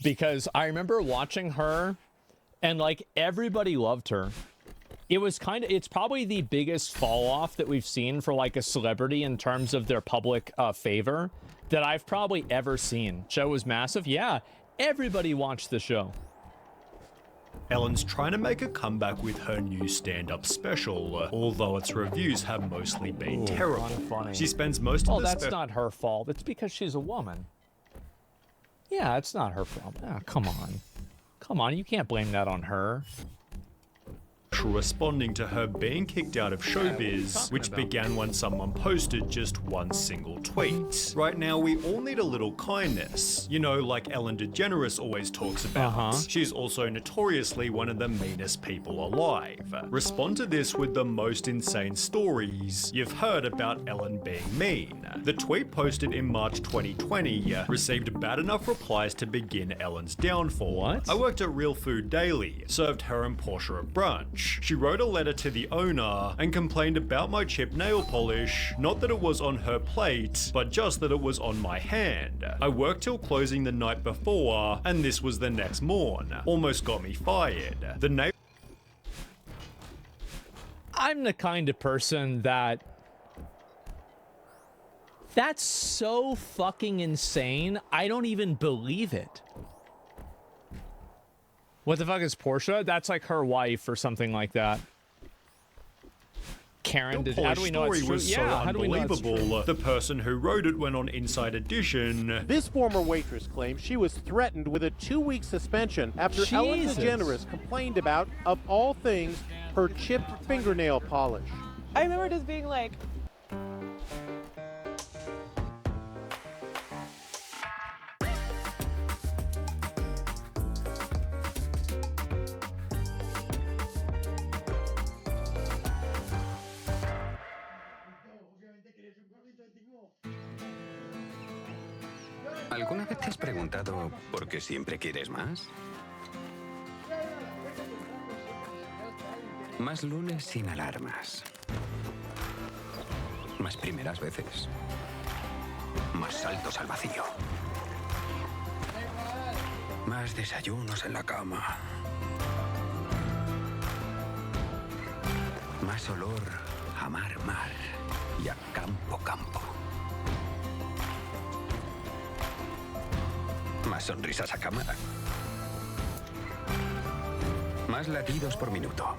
because I remember watching her and like everybody loved her. It was it's probably the biggest fall off that we've seen for like a celebrity in terms of their public favor that I've probably ever seen. Show was massive. Yeah, everybody watched the show. Ellen's trying to make a comeback with her new stand-up special, although its reviews have mostly been terrible. Funny. She spends most of the that's not her fault. It's because she's a woman. Yeah, it's not her fault. Oh, come on. Come on, you can't blame that on her. Responding to her being kicked out of showbiz, which began when someone posted just one single tweet. Right now, we all need a little kindness. You know, like Ellen DeGeneres always talks about. She's also notoriously one of the meanest people alive. Respond to this with the most insane stories you've heard about Ellen being mean. The tweet posted in March 2020 received bad enough replies to begin Ellen's downfall. What? I worked at Real Food Daily, served her and Portia a brunch. She wrote a letter to the owner and complained about my chipped nail polish, not that it was on her plate, but just that it was on my hand. I worked till closing the night before, and this was the next morn. Almost got me fired. The nail... I'm the kind of person that's so fucking insane, I don't even believe it. What the fuck is Portia? That's like her wife or something like that. Karen, how do we know it's true? Yeah, how do we know it's true? The person who wrote it went on Inside Edition. This former waitress claims she was threatened with a 2-week suspension after Ellen DeGeneres complained about, of all things, her chipped fingernail polish. I remember just being like, ¿Alguna vez te has preguntado por qué siempre quieres más? Más lunes sin alarmas. Más primeras veces. Más saltos al vacío. Más desayunos en la cama. Más olor a mar y a campo. Más sonrisas a cámara. Más latidos por minuto.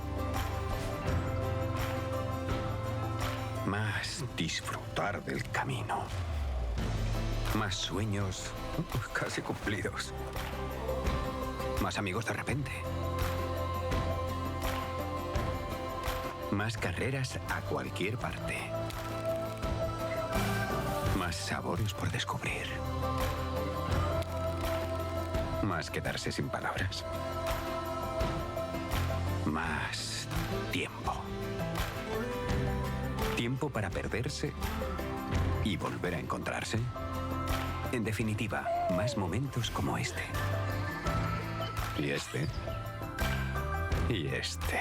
Más disfrutar del camino. Más sueños casi cumplidos. Más amigos de repente. Más carreras a cualquier parte. Más sabores por descubrir. Más quedarse sin palabras. Más tiempo. Tiempo para perderse y volver a encontrarse. En definitiva, más momentos como este. Y este. Y este.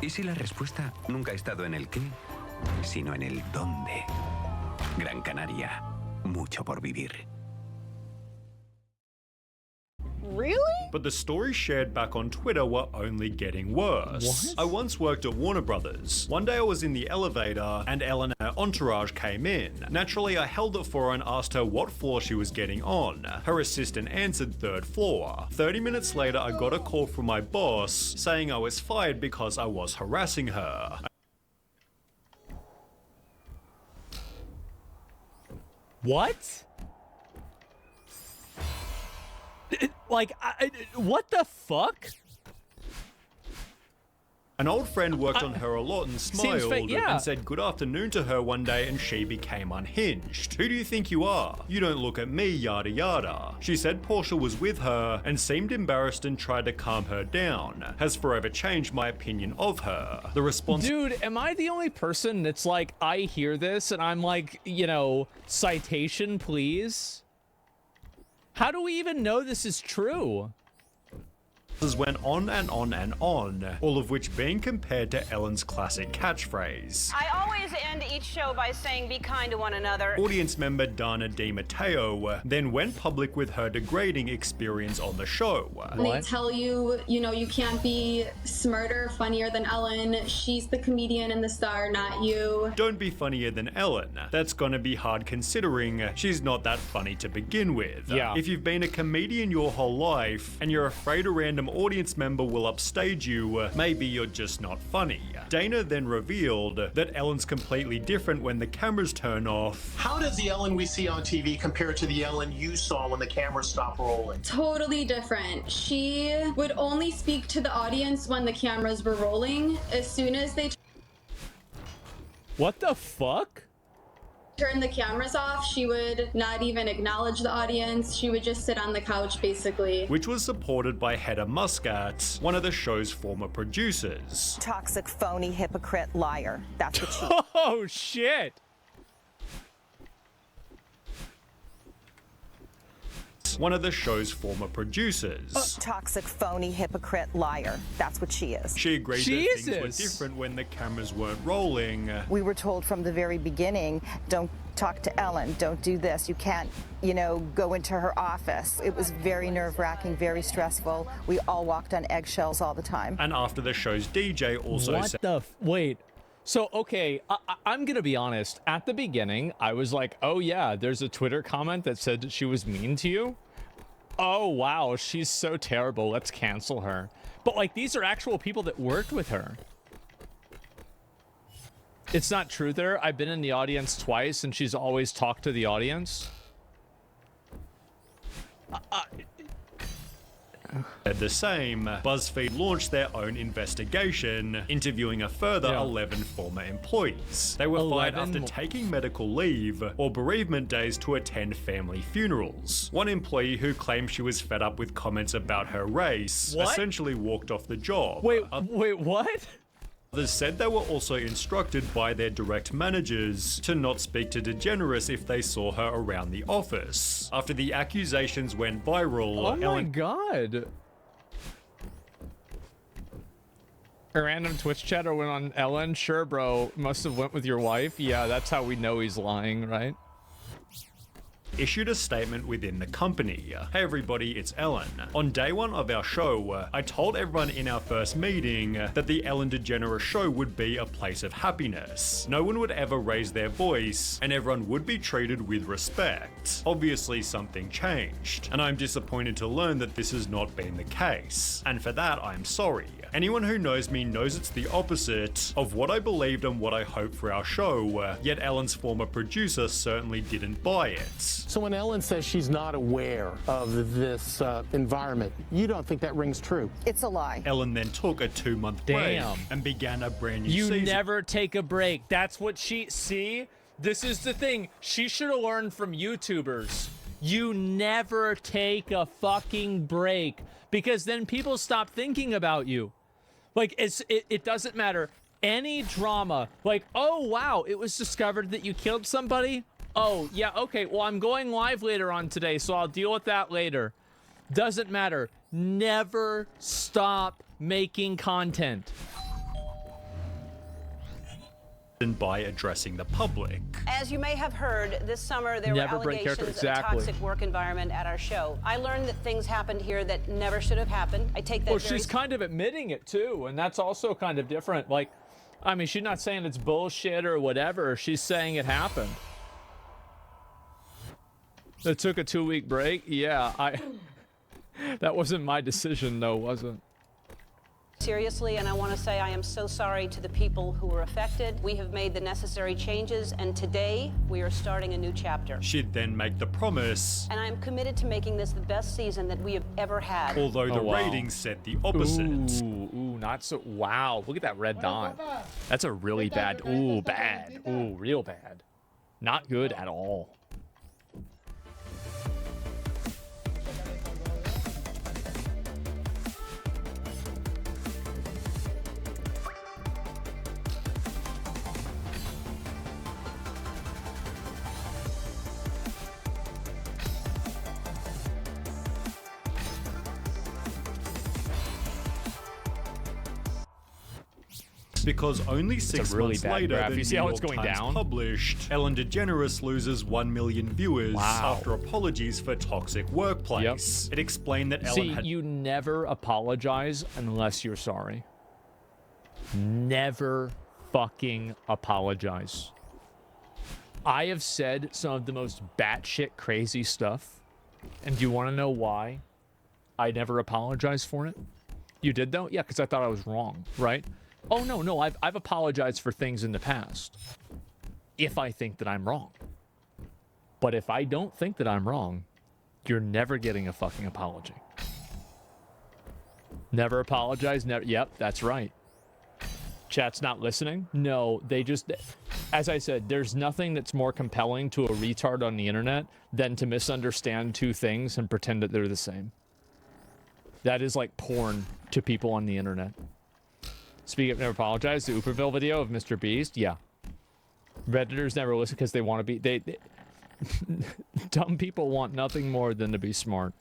¿Y si la respuesta nunca ha estado en el qué, sino en el dónde? Gran Canaria, mucho por vivir. really? But the stories shared back on Twitter were only getting worse. What? I once worked at Warner Brothers. One day I was in the elevator and Ellen and her entourage came in. Naturally, I held it for her and asked her what floor she was getting on. Her assistant answered 3rd floor. 30 minutes later, I got a call from my boss saying I was fired because I was harassing her. What? Like, what the fuck? An old friend worked on her a lot and smiled yeah. and said good afternoon to her one day and she became unhinged. Who do you think you are? You don't look at me, yada yada. She said Portia was with her and seemed embarrassed and tried to calm her down. Has forever changed my opinion of her. The response— Dude, am I the only person that's like, I hear this and I'm like, you know, citation please? How do we even know this is true? went on and on and on, all of which being compared to Ellen's classic catchphrase. I always end each show by saying be kind to one another. Audience member Dana DiMatteo then went public with her degrading experience on the show. They tell you, you know, you can't be smarter, funnier than Ellen. She's the comedian and the star, not you. Don't be funnier than Ellen. That's gonna be hard considering she's not that funny to begin with. Yeah. If you've been a comedian your whole life and you're afraid a random audience member will upstage you, maybe you're just not funny. Dana then revealed that Ellen's completely different when the cameras turn off. How does the Ellen we see on TV compare to the Ellen you saw when the cameras stopped rolling? Totally different. She would only speak to the audience when the cameras were rolling. As soon as they What the fuck? turned the cameras off, she would not even acknowledge the audience. She would just sit on the couch, basically. Which was supported by Hedda Muscat, one of the show's former producers. Toxic, phony, hypocrite, liar. That's what she Oh shit. One of the show's former producers. Toxic, phony, hypocrite, liar. That's what she is. She agreed that things were Jesus. different when the cameras weren't rolling. We were told from the very beginning, don't talk to Ellen, don't do this. You can't, you know, go into her office. It was very nerve-wracking, very stressful. We all walked on eggshells all the time. And after the show's DJ also What said, the wait. So, okay, I'm gonna be honest. At the beginning, I was like, oh yeah, there's a Twitter comment that said that she was mean to you. Oh wow, she's so terrible, let's cancel her. But like, these are actual people that worked with her. It's not true there. I've been in the audience twice and she's always talked to the audience. At the same, BuzzFeed launched their own investigation, interviewing a further 11 former employees. They were fired 11 after taking medical leave or bereavement days to attend family funerals. One employee who claimed she was fed up with comments about her race What? essentially walked off the job. Wait, what? Others said they were also instructed by their direct managers to not speak to DeGeneres if they saw her around the office. After the accusations went viral, Oh my Ellen god. A random Twitch chatter went on Ellen. Sure, bro. Must have went with your wife. Yeah, that's how we know he's lying, right? issued a statement within the company. Hey everybody, it's Ellen. On day one of our show, I told everyone in our first meeting that the Ellen DeGeneres show would be a place of happiness. No one would ever raise their voice, and everyone would be treated with respect. Obviously something changed, and I'm disappointed to learn that this has not been the case. And for that, I'm sorry. Anyone who knows me knows it's the opposite of what I believed and what I hoped for our show, yet Ellen's former producer certainly didn't buy it. So when Ellen says she's not aware of this environment, you don't think that rings true? It's a lie. Ellen then took a 2-month break Damn. and began a brand new You season. never take a break. That's what she... See? This is the thing. She should have learned from YouTubers. You never take a fucking break, because then people stop thinking about you. Like, it doesn't matter. Any drama, like, oh, wow, it was discovered that you killed somebody? Oh, yeah, okay, well, I'm going live later on today, so I'll deal with that later. Doesn't matter. Never stop making content. By addressing the public. As you may have heard, this summer there Never were break character. allegations of Exactly. toxic work environment at our show. I learned that things happened here that never should have happened. I take that Well, very she's kind of admitting it too, and that's also kind of different. Like, I mean, she's not saying it's bullshit or whatever. She's saying it happened. It took a 2-week break. Yeah, that wasn't my decision, though, was it? seriously, and I want to say I am so sorry to the people who were affected. We have made the necessary changes, and today we are starting a new chapter. She'd then make the promise, And I am committed to making this the best season that we have ever had. although the Oh, wow. ratings said the opposite. Ooh, not so. Wow, look at that red dot. That's a really bad. Ooh, bad. Ooh, real bad. Not good at all. Because only 6 really months bad later, graph. the You see New how York it's going Times down? published, Ellen DeGeneres loses 1 million viewers after apologies for toxic workplace. It explained that Ellen See, had... you never apologize unless you're sorry. Never fucking apologize. I have said some of the most batshit crazy stuff, and do you want to know why I never apologize for it? You did though? Yeah, because I thought I was wrong, right? Oh no, I've apologized for things in the past if I think that I'm wrong. But if I don't think that I'm wrong, you're never getting a fucking apology. Never apologize, never. Yep, that's right. Chat's not listening? No, they just, as I said, there's nothing that's more compelling to a retard on the internet than to misunderstand two things and pretend that they're the same. That is like porn to people on the internet. Speaking of never apologize, the Uperville video of Mr. Beast, yeah. Redditors never listen because they want to be, they dumb people want nothing more than to be smart.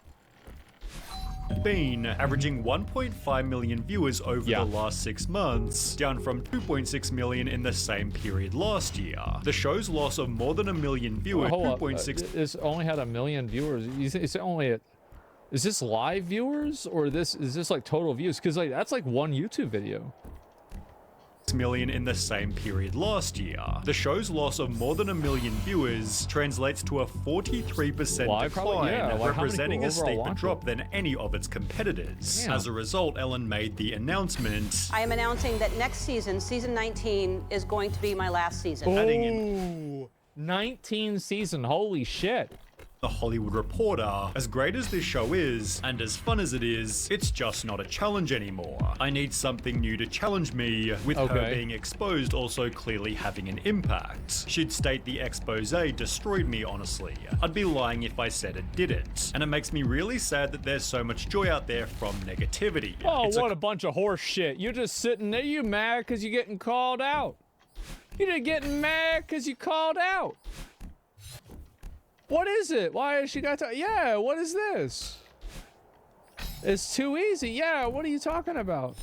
Been averaging 1.5 million viewers over the last 6 months, down from 2.6 million in the same period last year. The show's loss of more than 1 million viewers, 2.6... This only had 1 million viewers. It's only a... Is this live viewers or is this like total views? Because like that's like one YouTube video. Million in the same period last year. The show's loss of more than 1 million viewers translates to a 43% decline, representing a steeper drop than any of its competitors. Damn. As a result, Ellen made the announcement. I am announcing that next season, season 19, is going to be my last season. Adding in 19 season, holy shit. The Hollywood Reporter, as great as this show is, and as fun as it is, it's just not a challenge anymore. I need something new to challenge me, with her being exposed also clearly having an impact. She'd state the expose destroyed me, honestly. I'd be lying if I said it didn't. And it makes me really sad that there's so much joy out there from negativity. Oh, what a bunch of horse shit. You're just sitting there, you mad because you're getting called out. You're just getting mad because you called out. What is it? Why has she got to... Yeah, what is this? It's too easy. Yeah, what are you talking about?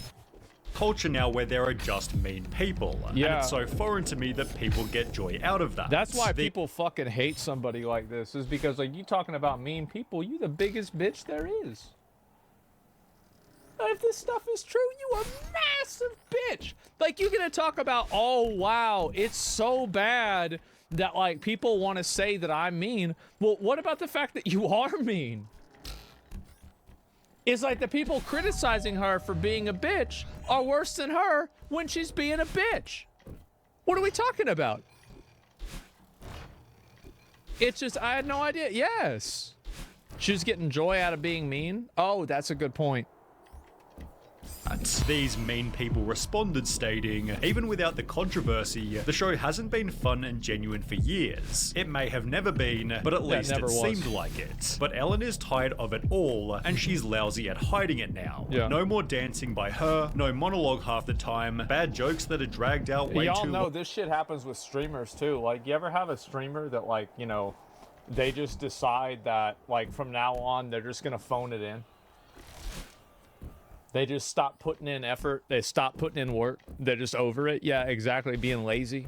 Culture now where there are just mean people. Yeah. And it's so foreign to me that people get joy out of that. That's why people fucking hate somebody like this, is because like you talking about mean people, you the biggest bitch there is. If this stuff is true, you a massive bitch. Like you're gonna talk about, oh wow, it's so bad that like people want to say that I'm mean. Well, what about the fact that you are mean? It's like the people criticizing her for being a bitch are worse than her when she's being a bitch. What are we talking about? It's just, I had no idea. Yes. She was getting joy out of being mean. Oh, that's a good point. These mean people responded, stating, even without the controversy, the show hasn't been fun and genuine for years. It may have never been, but at least it seemed like it. But Ellen is tired of it all, and she's lousy at hiding it now. Yeah. No more dancing by her, no monologue half the time, bad jokes that are dragged out way too long. Y'all know this shit happens with streamers too. Like, you ever have a streamer that like, you know, they just decide that like from now on, they're just gonna phone it in? They just stop putting in effort. They stop putting in work. They're just over it. Yeah, exactly. Being lazy.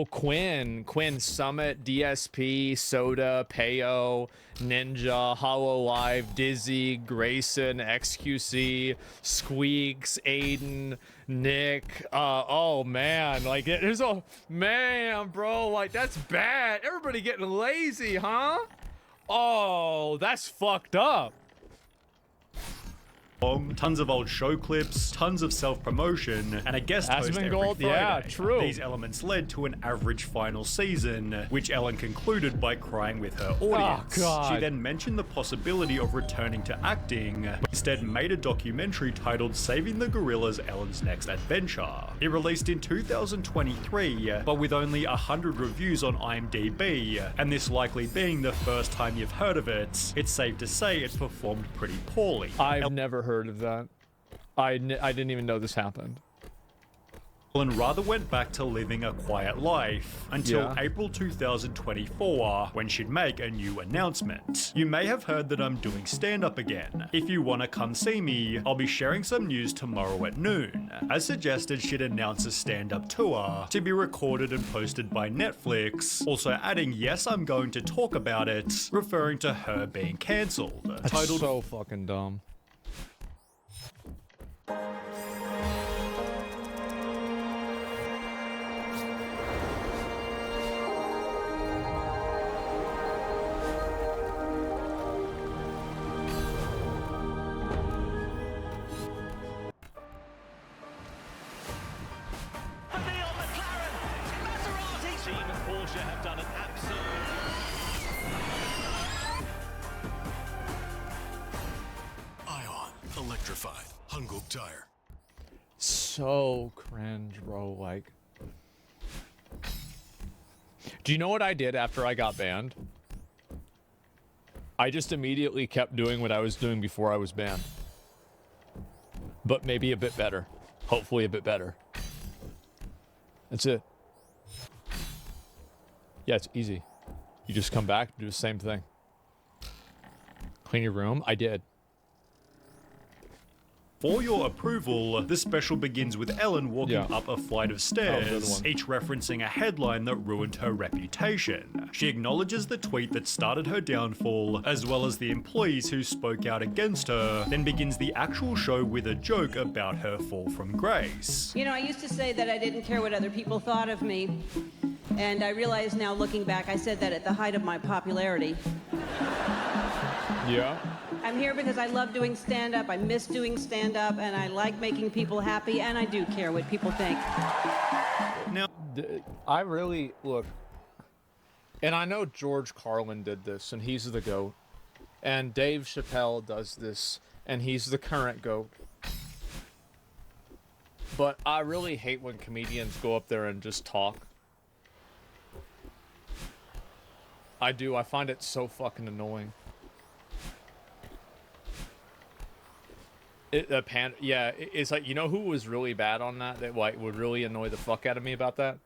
Quinn Summit, DSP, Soda, Payo, Ninja, HoloLive, Dizzy, Grayson, XQC, Squeaks, Aiden, Nick. Oh man, like there's a man, bro. Like that's bad. Everybody getting lazy, huh? Oh, that's fucked up. Tons of old show clips, tons of self-promotion, and a guest host every Friday. Yeah, true. These elements led to an average final season, which Ellen concluded by crying with her audience. Oh, God. She then mentioned the possibility of returning to acting, but instead made a documentary titled Saving the Gorillas: Ellen's Next Adventure. It released in 2023, but with only 100 reviews on IMDb, and this likely being the first time you've heard of it, it's safe to say it performed pretty poorly. I've never heard of that. I didn't even know this happened. Ellen rather went back to living a quiet life until April 2024, when she'd make a new announcement. You may have heard that I'm doing stand-up again. If you want to come see me, I'll be sharing some news tomorrow at noon. As suggested, she'd announce a stand-up tour to be recorded and posted by Netflix, also adding, yes, I'm going to talk about it, referring to her being cancelled. That's so fucking dumb. Electrified. Hungok Tire. So cringe, bro. Like, do you know what I did after I got banned? I just immediately kept doing what I was doing before I was banned. But maybe a bit better. Hopefully a bit better. That's it. Yeah, it's easy. You just come back, do the same thing. Clean your room? I did. For your approval, the special begins with Ellen walking up a flight of stairs, each referencing a headline that ruined her reputation. She acknowledges the tweet that started her downfall, as well as the employees who spoke out against her, then begins the actual show with a joke about her fall from grace. You know, I used to say that I didn't care what other people thought of me, and I realize now, looking back, I said that at the height of my popularity. Yeah. I'm here because I love doing stand-up, I miss doing stand-up, and I like making people happy, and I do care what people think. Now, I really, look, and I know George Carlin did this, and he's the GOAT, and Dave Chappelle does this, and he's the current GOAT. But I really hate when comedians go up there and just talk. I do, I find it so fucking annoying. It's like, you know who was really bad on that? That like would really annoy the fuck out of me about that?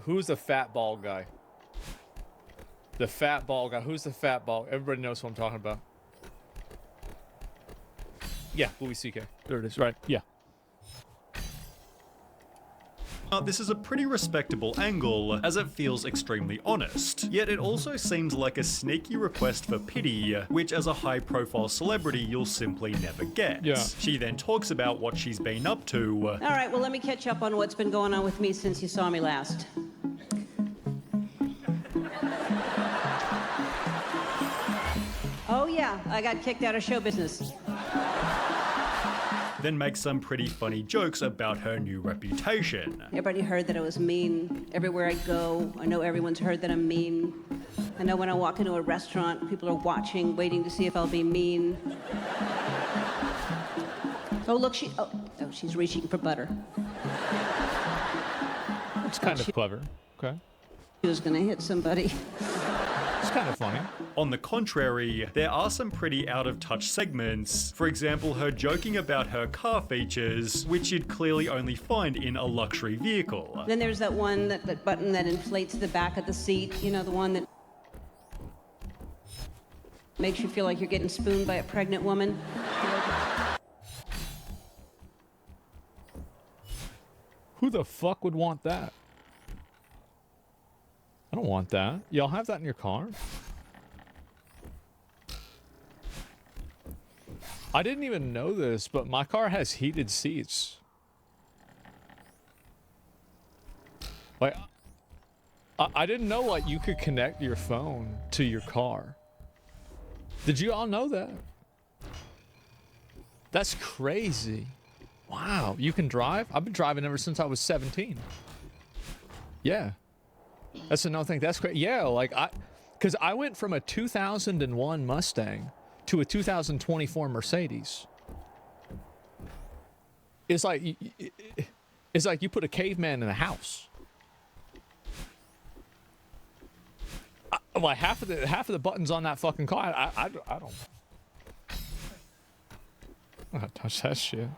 Who's the fat bald guy? The fat bald guy. Who's the fat bald? Everybody knows who I'm talking about. Yeah, Louis C.K. There it is. Right. Yeah. This is a pretty respectable angle, as it feels extremely honest. Yet it also seems like a sneaky request for pity, which as a high-profile celebrity you'll simply never get. Yeah. She then talks about what she's been up to. All right, well, let me catch up on what's been going on with me since you saw me last. Oh yeah, I got kicked out of show business. Then makes some pretty funny jokes about her new reputation. Everybody heard that I was mean. Everywhere I go, I know everyone's heard that I'm mean. I know when I walk into a restaurant, people are watching, waiting to see if I'll be mean. Oh, look, she's reaching for butter. It's kind of clever. Okay. She was gonna hit somebody. It's kind of funny. On the contrary, there are some pretty out-of-touch segments. For example, her joking about her car features, which you'd clearly only find in a luxury vehicle. Then there's that one, that button that inflates the back of the seat. You know, the one that makes you feel like you're getting spooned by a pregnant woman. Who the fuck would want that? I don't want that. Y'all have that in your car? I didn't even know this, but my car has heated seats. Like, I didn't know, like, you could connect your phone to your car. Did you all know that? That's crazy. Wow, you can drive? I've been driving ever since I was 17. Yeah. That's another thing. That's great. Yeah, like because I went from a 2001 Mustang to a 2024 Mercedes. It's like you put a caveman in a house. Like half of the buttons on that fucking car. I don't touch that shit.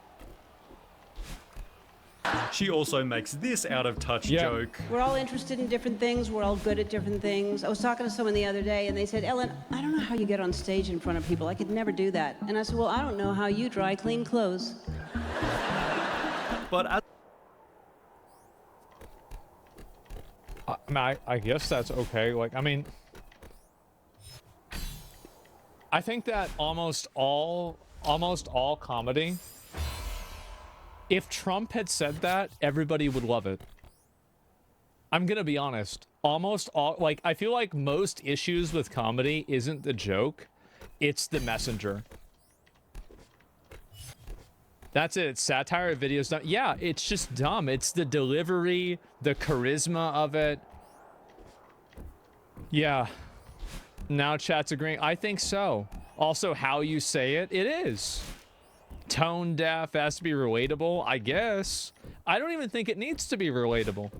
She also makes this out-of-touch joke. We're all interested in different things. We're all good at different things. I was talking to someone the other day, and they said, Ellen, I don't know how you get on stage in front of people. I could never do that. And I said, well, I don't know how you dry clean clothes. But I guess that's okay. Like, I mean, I think that almost all comedy, if Trump had said that, everybody would love it. I'm gonna be honest. Almost all, like, I feel like most issues with comedy isn't the joke, it's the messenger. That's it. Satire videos. Yeah, it's just dumb. It's the delivery, the charisma of it. Yeah. Now chat's agreeing. I think so. Also, how you say it, it is. Tone deaf, has to be relatable, I guess. I don't even think it needs to be relatable.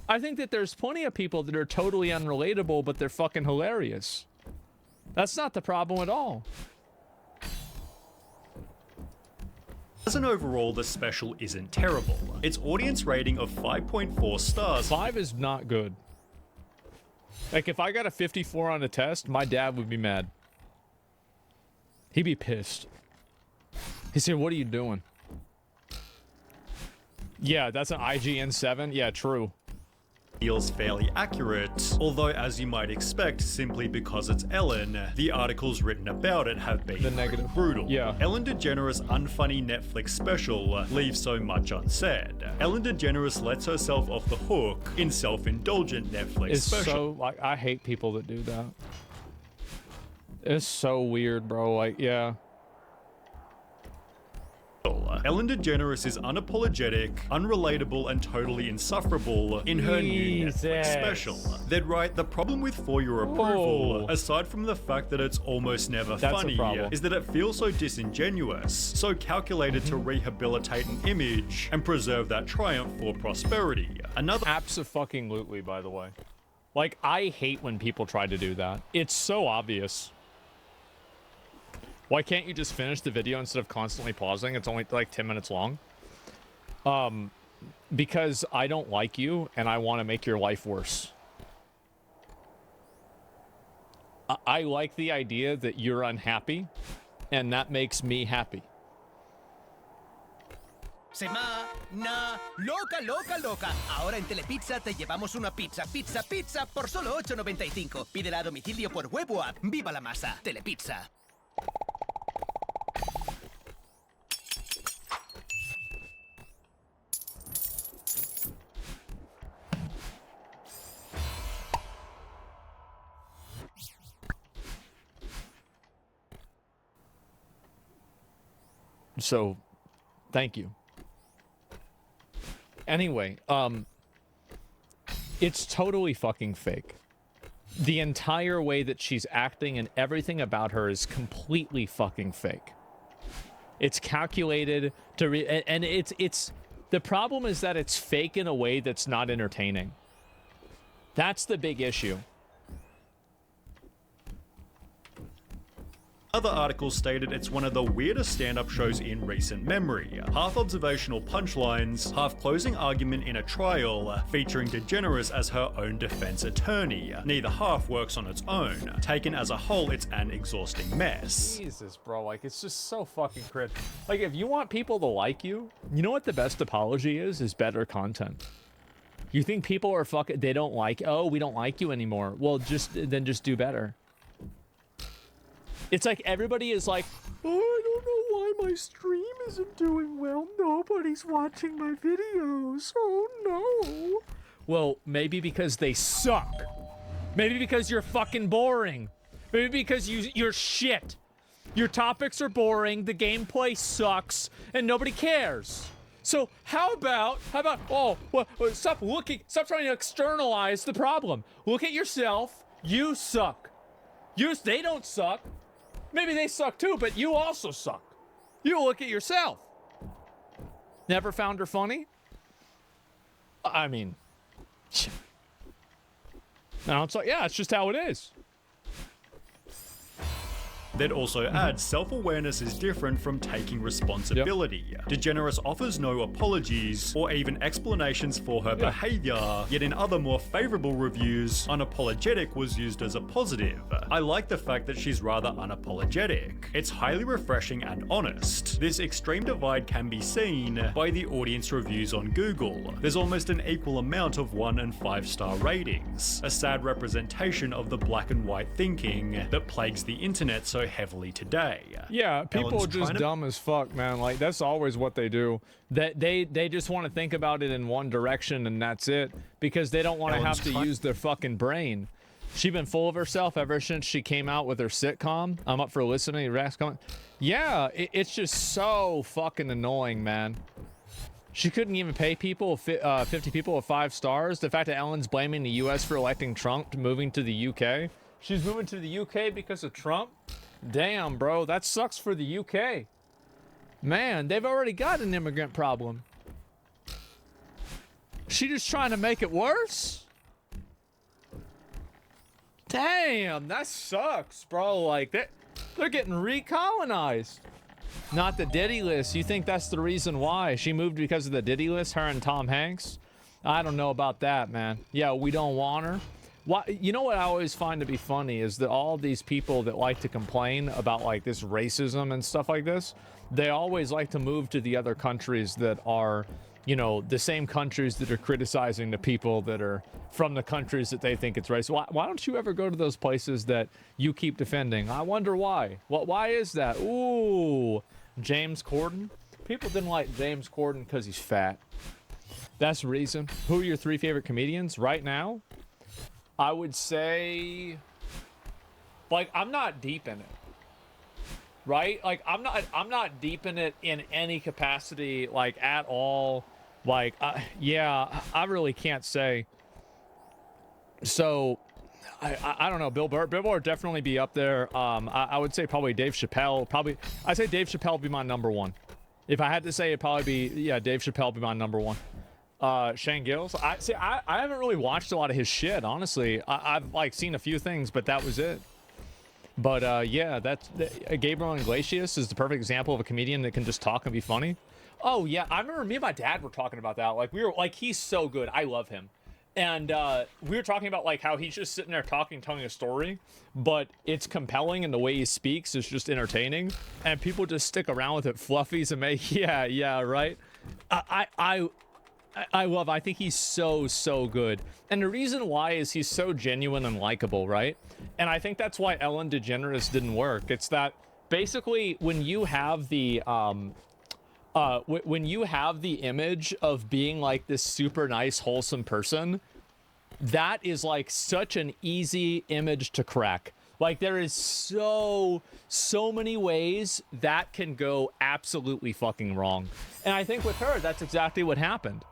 I think that there's plenty of people that are totally unrelatable, but they're fucking hilarious. That's not the problem at all. As an overall, the special isn't terrible. Its audience rating of 5.4 stars. 5 is not good. Like, if I got a 54 on a test, my dad would be mad. He'd be pissed. He'd say, what are you doing? Yeah, that's an IGN 7. Yeah, true. Feels fairly accurate, although as you might expect, simply because it's Ellen, the articles written about it have been the negative. Brutal. Yeah. Ellen DeGeneres' unfunny Netflix special leaves so much unsaid. Ellen DeGeneres lets herself off the hook in self-indulgent Netflix It's special. so, like, I hate people that do that. It's so weird, bro. Like, yeah. Ellen DeGeneres is unapologetic, unrelatable, and totally insufferable in her new Netflix special. They'd write, the problem with For Your Approval, aside from the fact that it's almost never funny, is that it feels so disingenuous, so calculated to rehabilitate an image and preserve that triumph for prosperity. Another Abso-fucking-lutely, by the way. Like, I hate when people try to do that. It's so obvious. Why can't you just finish the video instead of constantly pausing? It's only like 10 minutes long. Because I don't like you and I want to make your life worse. I like the idea that you're unhappy and that makes me happy. Semana loca, loca, loca. Ahora en Telepizza te llevamos una pizza, pizza, pizza por solo $8.95. Pídela a domicilio por web o app. ¡Viva la masa! Telepizza. So, thank you. Anyway, it's totally fucking fake. The entire way that she's acting and everything about her is completely fucking fake. It's calculated to and it's the problem is that it's fake in a way that's not entertaining. That's the big issue. Other articles stated it's one of the weirdest stand-up shows in recent memory. Half observational punchlines, half closing argument in a trial, featuring DeGeneres as her own defense attorney. Neither half works on its own. Taken as a whole, it's an exhausting mess. Jesus, bro, like, it's just so fucking cringe. Like, if you want people to like you, you know what the best apology is? Is better content. You think people are fucking, they don't like, oh, we don't like you anymore. Well, just do better. It's like everybody is like, oh, I don't know why my stream isn't doing well. Nobody's watching my videos. Oh, no. Well, maybe because they suck. Maybe because you're fucking boring. Maybe because you're shit. Your topics are boring, the gameplay sucks, and nobody cares. So how about, oh, well, stop trying to externalize the problem. Look at yourself. You suck. They don't suck. Maybe they suck too, but you also suck. You look at yourself. Never found her funny? I mean, now it's like, yeah, it's just how it is. They'd also add self-awareness is different from taking responsibility. DeGeneres offers no apologies or even explanations for her behavior, yet in other more favorable reviews, unapologetic was used as a positive. I like the fact that she's rather unapologetic. It's highly refreshing and honest. This extreme divide can be seen by the audience reviews on Google. There's almost an equal amount of 1 and 5-star ratings, a sad representation of the black and white thinking that plagues the internet so heavily today. Yeah, people are just dumb as fuck, man. Like, that's always what they do. They just want to think about it in one direction and that's it, because they don't want to have to use their fucking brain. She's been full of herself ever since she came out with her sitcom. I'm up for listening. Yeah, it's just so fucking annoying, man. She couldn't even pay people 50 people with 5 stars. The fact that Ellen's blaming the U.S. for electing Trump, moving to the U.K. She's moving to the U.K. because of Trump? Damn, bro, that sucks for the U.K. Man, they've already got an immigrant problem. She just trying to make it worse? Damn, that sucks, bro. Like, they're getting recolonized. Not the Diddy list. You think that's the reason why? She moved because of the Diddy list, her and Tom Hanks? I don't know about that, man. Yeah, we don't want her. Why, you know what I always find to be funny is that all these people that like to complain about like this racism and stuff like this, they always like to move to the other countries that are, you know, the same countries that are criticizing the people that are from the countries that they think it's racist. Why don't you ever go to those places that you keep defending? I wonder why. Why is that? Ooh, James Corden. People didn't like James Corden because he's fat. That's the reason. Who are your 3 favorite comedians right now? I would say, like, I'm not deep in it, right? Like, I'm not deep in it in any capacity, like, at all. Like, yeah, I really can't say. So, I don't know. Bill Burr would definitely be up there. I would say probably Dave Chappelle. I'd say Dave Chappelle would be my number 1. If I had to say, it'd probably be, yeah, Dave Chappelle would be my number 1. Shane Gillis. I haven't really watched a lot of his shit, honestly. I've like seen a few things, but that was it. But yeah, Gabriel Iglesias is the perfect example of a comedian that can just talk and be funny. Oh yeah, I remember me and my dad were talking about that. Like, we were like, he's so good. I love him. And we were talking about like how he's just sitting there talking, telling a story, but it's compelling and the way he speaks is just entertaining, and people just stick around with it. Fluffies and make yeah, right. I think he's so good. And the reason why is he's so genuine and likable, right? And I think that's why Ellen DeGeneres didn't work. It's that basically when you have the image of being like this super nice, wholesome person, that is like such an easy image to crack. Like, there is so many ways that can go absolutely fucking wrong. And I think with her, that's exactly what happened.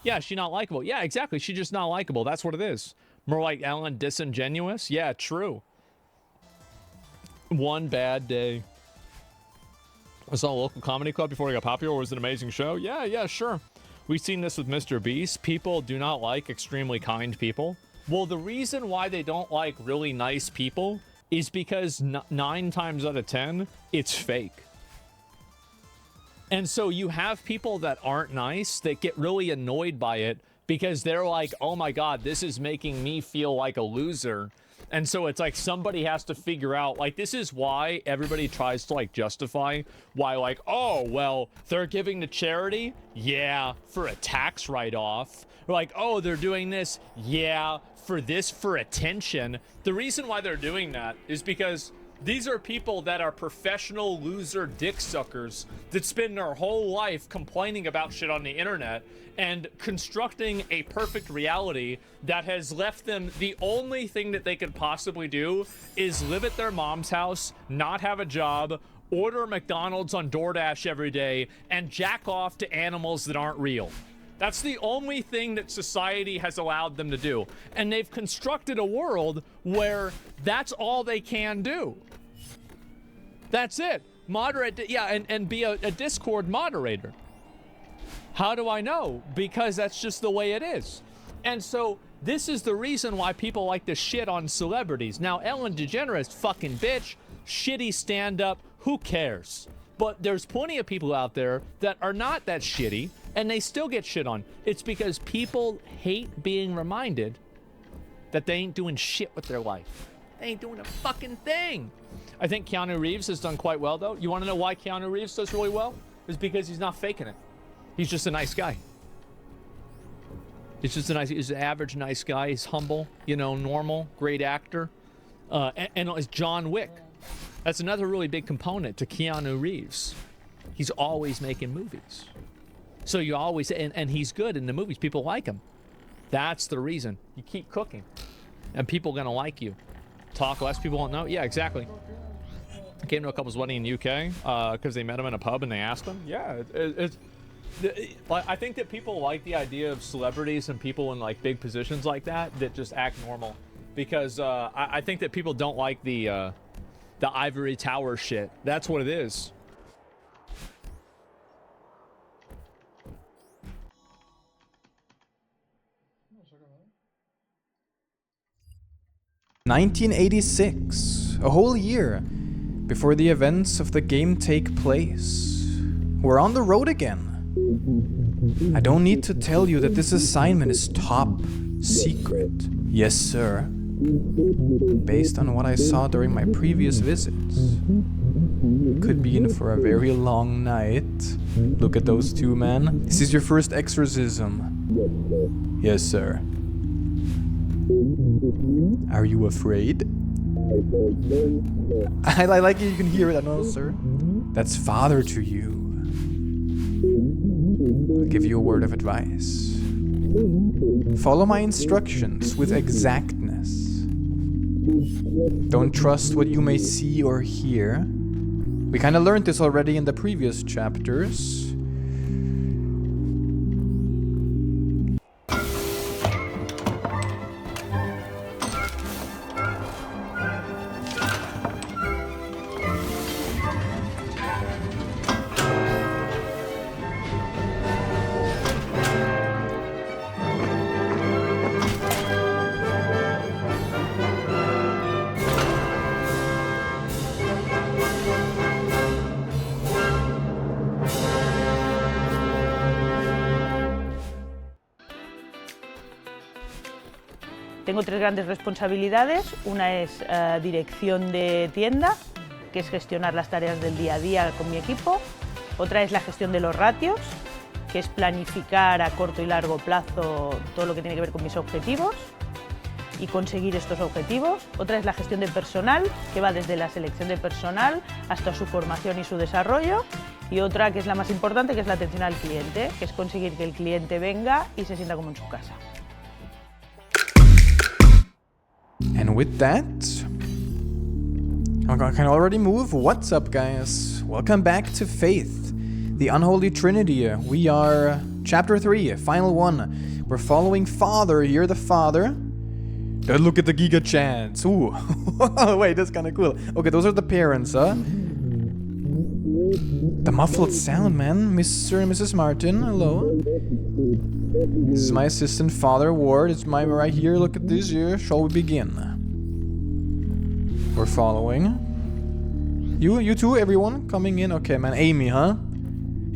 Yeah, she's not likable. Yeah, exactly. She's just not likable. That's what it is. More like Ellen disingenuous. Yeah, true. One bad day. I saw a local comedy club before it got popular. It was an amazing show. Yeah, sure. We've seen this with Mr. Beast. People do not like extremely kind people. Well, the reason why they don't like really nice people is because 9 times out of 10, it's fake. And so you have people that aren't nice that get really annoyed by it because they're like, oh my God, this is making me feel like a loser. And so it's like somebody has to figure out, like, this is why everybody tries to like justify why, like, oh, well, they're giving to charity. Yeah, for a tax write-off. Or like, oh, they're doing this. Yeah, for attention. The reason why they're doing that is because these are people that are professional loser dick suckers that spend their whole life complaining about shit on the internet and constructing a perfect reality that has left them the only thing that they could possibly do is live at their mom's house, not have a job, order McDonald's on DoorDash every day, and jack off to animals that aren't real. That's the only thing that society has allowed them to do. And they've constructed a world where that's all they can do. That's it. Moderate, yeah, and be a Discord moderator. How do I know? Because that's just the way it is. And so This is the reason why people like to shit on celebrities. Now, Ellen DeGeneres, fucking bitch, shitty stand-up, who cares? But there's plenty of people out there that are not that shitty, and they still get shit on. It's because people hate being reminded that they ain't doing shit with their life. They ain't doing a fucking thing. I think Keanu Reeves has done quite well, though. You want to know why Keanu Reeves does really well? It's because he's not faking it. He's just a nice guy. He's just he's an average nice guy. He's humble, you know, normal, great actor. And it's John Wick. That's another really big component to Keanu Reeves. He's always making movies. So you always, and he's good in the movies. People like him. That's the reason. You keep cooking, and people are gonna like you. Talk less, people won't know. Yeah, exactly. I came to a couple's wedding in the UK because they met him in a pub and they asked him. Yeah, I think that people like the idea of celebrities and people in like big positions like that just act normal, because I think that people don't like the ivory tower shit. That's what it is. "1986, a whole year before the events of the game take place. We're on the road again. I don't need to tell you that this assignment is top secret. Yes, sir. Based on what I saw during my previous visits, could be in for a very long night. Look at those two, man. This is your first exorcism. Yes, sir. Are you afraid?" I like it, you can hear it. I know, sir. That's father to you. I'll give you a word of advice. Follow my instructions with exactness. Don't trust what you may see or hear. We kind of learned this already in the previous chapters. Tengo tres grandes responsabilidades. Una es dirección de tienda, que es gestionar las tareas del día a día con mi equipo. Otra es la gestión de los ratios, que es planificar a corto y largo plazo todo lo que tiene que ver con mis objetivos y conseguir estos objetivos. Otra es la gestión de personal, que va desde la selección de personal hasta su formación y su desarrollo. Y otra, que es la más importante, que es la atención al cliente, que es conseguir que el cliente venga y se sienta como en su casa. And with that, I can already move. What's up, guys? Welcome back to Faith, the Unholy Trinity. We are Chapter 3, Final 1. We're following Father here, the Father. Look at the Giga Chance. Ooh. Wait, that's kind of cool. Okay, those are the parents, huh? The muffled sound, man. Mr. and Mrs. Martin, hello. This is my assistant, Father Ward. It's my right here. Look at this here. Shall we begin? We're following. You too, everyone? Coming in? Okay, man. Amy, huh?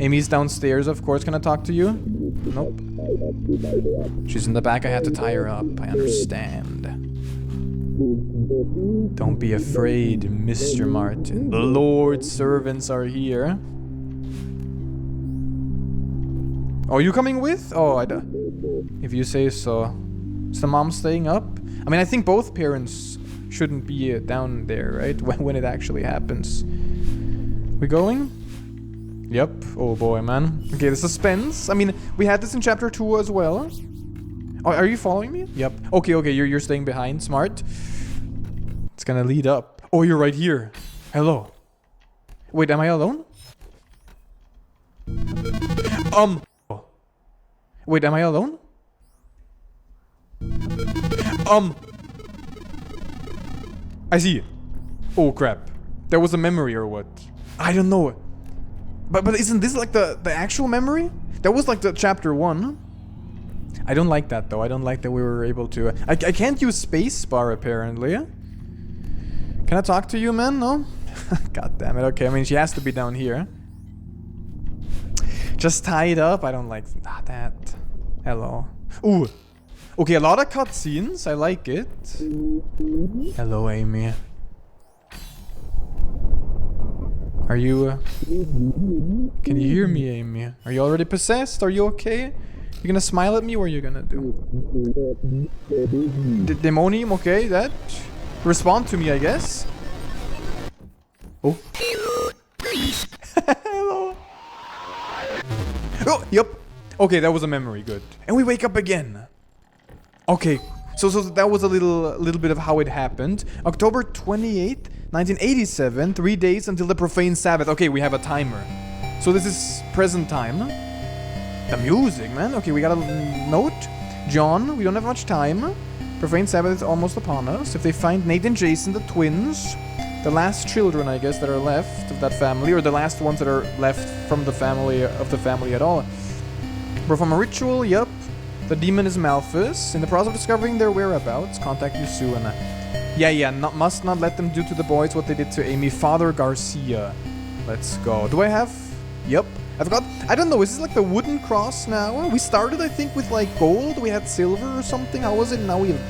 Amy's downstairs, of course. Can I talk to you? Nope. She's in the back. I had to tie her up. I understand. Don't be afraid, Mr. Martin. The Lord's servants are here. Oh, you coming with? Oh, if you say so. Is the mom staying up? I mean, I think both parents shouldn't be down there, right? When it actually happens. We going? Yep. Oh boy, man. Okay, the suspense. I mean, we had this in chapter 2 as well. Oh, are you following me? Yep. Okay, you're staying behind. Smart. It's gonna lead up. Oh, you're right here. Hello. Wait, am I alone? Wait, am I alone? I see. Oh crap. There was a memory or what? I don't know. But isn't this like the actual memory? That was like the chapter 1. I don't like that though. I don't like that we were able to... I can't use spacebar apparently. Can I talk to you, man? No? God damn it. Okay, I mean, she has to be down here. Just tie it up. I don't like that. Hello. Ooh. Okay, a lot of cutscenes. I like it. Hello, Amy. Are you... Can you hear me, Amy? Are you already possessed? Are you okay? You gonna smile at me? What are you gonna do? Demonium, okay, that. Respond to me, I guess. Oh. Hello. Oh, yep. Okay, that was a memory, good. And we wake up again. Okay, so that was a little bit of how it happened. October 28th, 1987, 3 days until the profane Sabbath. Okay, we have a timer. So this is present time. The music, man. Okay, we got a note. John, we don't have much time. Profane Sabbath is almost upon us. If they find Nate and Jason, the twins, the last children, I guess, that are left of that family, or the last ones that are left from the family at all. Perform a ritual, yup. The demon is Malthus. In the process of discovering their whereabouts, contact you soon. Yeah, must not let them do to the boys what they did to Amy. Father Garcia. Let's go. Do I have... Yep. I forgot. I don't know. Is this like the wooden cross now? We started, I think, with like gold. We had silver or something. How was it? Now we have...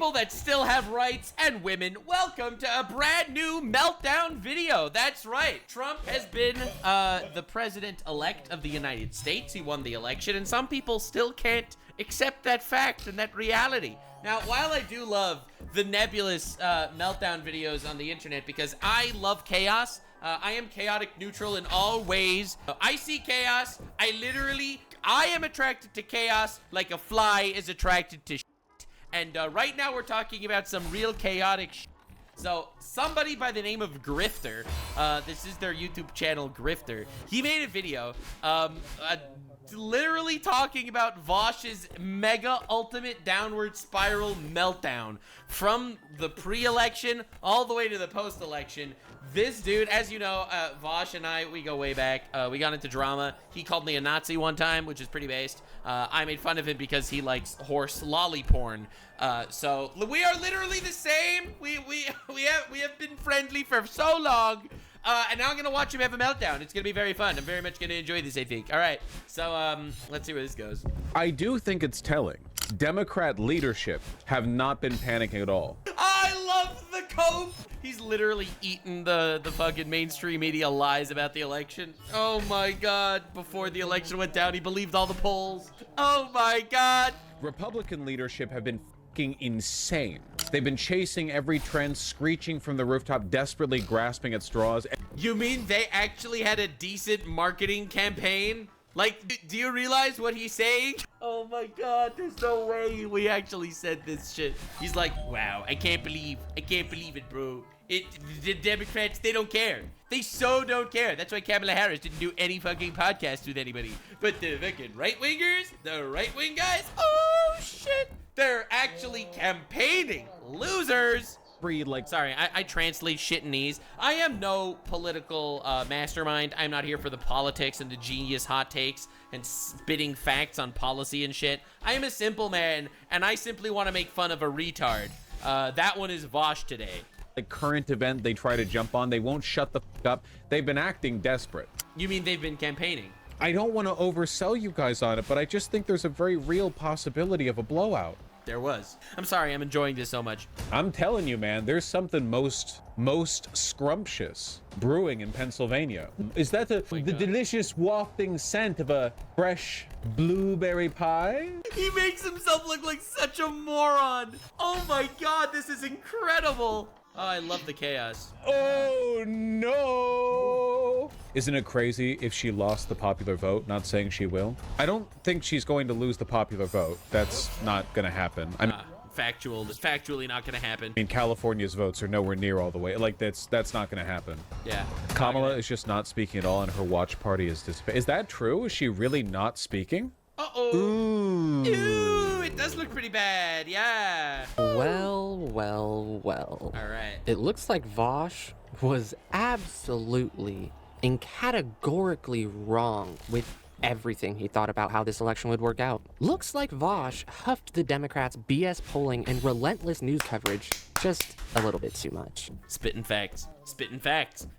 people that still have rights, and women, welcome to a brand new Meltdown video. That's right. Trump has been the president-elect of the United States. He won the election, and some people still can't accept that fact and that reality. Now, while I do love the nebulous Meltdown videos on the internet because I love chaos, I am chaotic neutral in all ways. I see chaos. I am attracted to chaos like a fly is attracted to shit. And right now we're talking about some real chaotic shit. So somebody by the name of Grifter, this is their YouTube channel, Grifter. He made a video literally talking about Vosh's mega ultimate downward spiral meltdown from the pre-election all the way to the post-election. This dude, as you know, Vosh and I, we go way back. We got into drama. He called me a Nazi one time, which is pretty based. I made fun of him because he likes horse lolly porn. So we are literally the same. We have been friendly for so long. And now I'm gonna watch him have a meltdown. It's gonna be very fun. I'm very much gonna enjoy this, I think. All right, so let's see where this goes. I do think it's telling. Democrat leadership have not been panicking at all. I love the cope. He's literally eaten the fucking mainstream media lies about the election. Oh my God, before the election went down, he believed all the polls. Oh my God. Republican leadership have been fucking insane. They've been chasing every trend, screeching from the rooftop, desperately grasping at straws. You mean they actually had a decent marketing campaign? Like, do you realize what he's saying? Oh my God, there's no way we actually said this shit. He's like, wow, I can't believe it, bro. The Democrats, they don't care. They so don't care. That's why Kamala Harris didn't do any fucking podcast with anybody. But the fucking right-wingers, the right-wing guys, oh shit. They're actually campaigning. Losers. Sorry, I translate shit-in-ese. I am no political mastermind. I'm not here for the politics and the genius hot takes and spitting facts on policy and shit. I am a simple man, and I simply want to make fun of a retard. That one is Vosh today. The current event they try to jump on, they won't shut the f up. They've been acting desperate. You mean they've been campaigning? I don't want to oversell you guys on it, but I just think there's a very real possibility of a blowout. There was. I'm sorry, I'm enjoying this so much. I'm telling you, man, there's something most scrumptious brewing in Pennsylvania. Is that the delicious wafting scent of a fresh blueberry pie? He makes himself look like such a moron. Oh my God, this is incredible. Oh, I love the chaos. Oh no! Isn't it crazy if she lost the popular vote? Not saying she will. I don't think she's going to lose the popular vote. That's not going to happen. I mean, factually not going to happen. I mean, California's votes are nowhere near all the way. Like, that's not going to happen. Yeah. Kamala is just not speaking at all, and her watch party is dissipating. Is that true? Is she really not speaking? Uh-oh. Ooh, it does look pretty bad, yeah. Well. All right. It looks like Vosh was absolutely and categorically wrong with everything he thought about how this election would work out. Looks like Vosh huffed the Democrats' BS polling and relentless news coverage just a little bit too much. Spitting facts.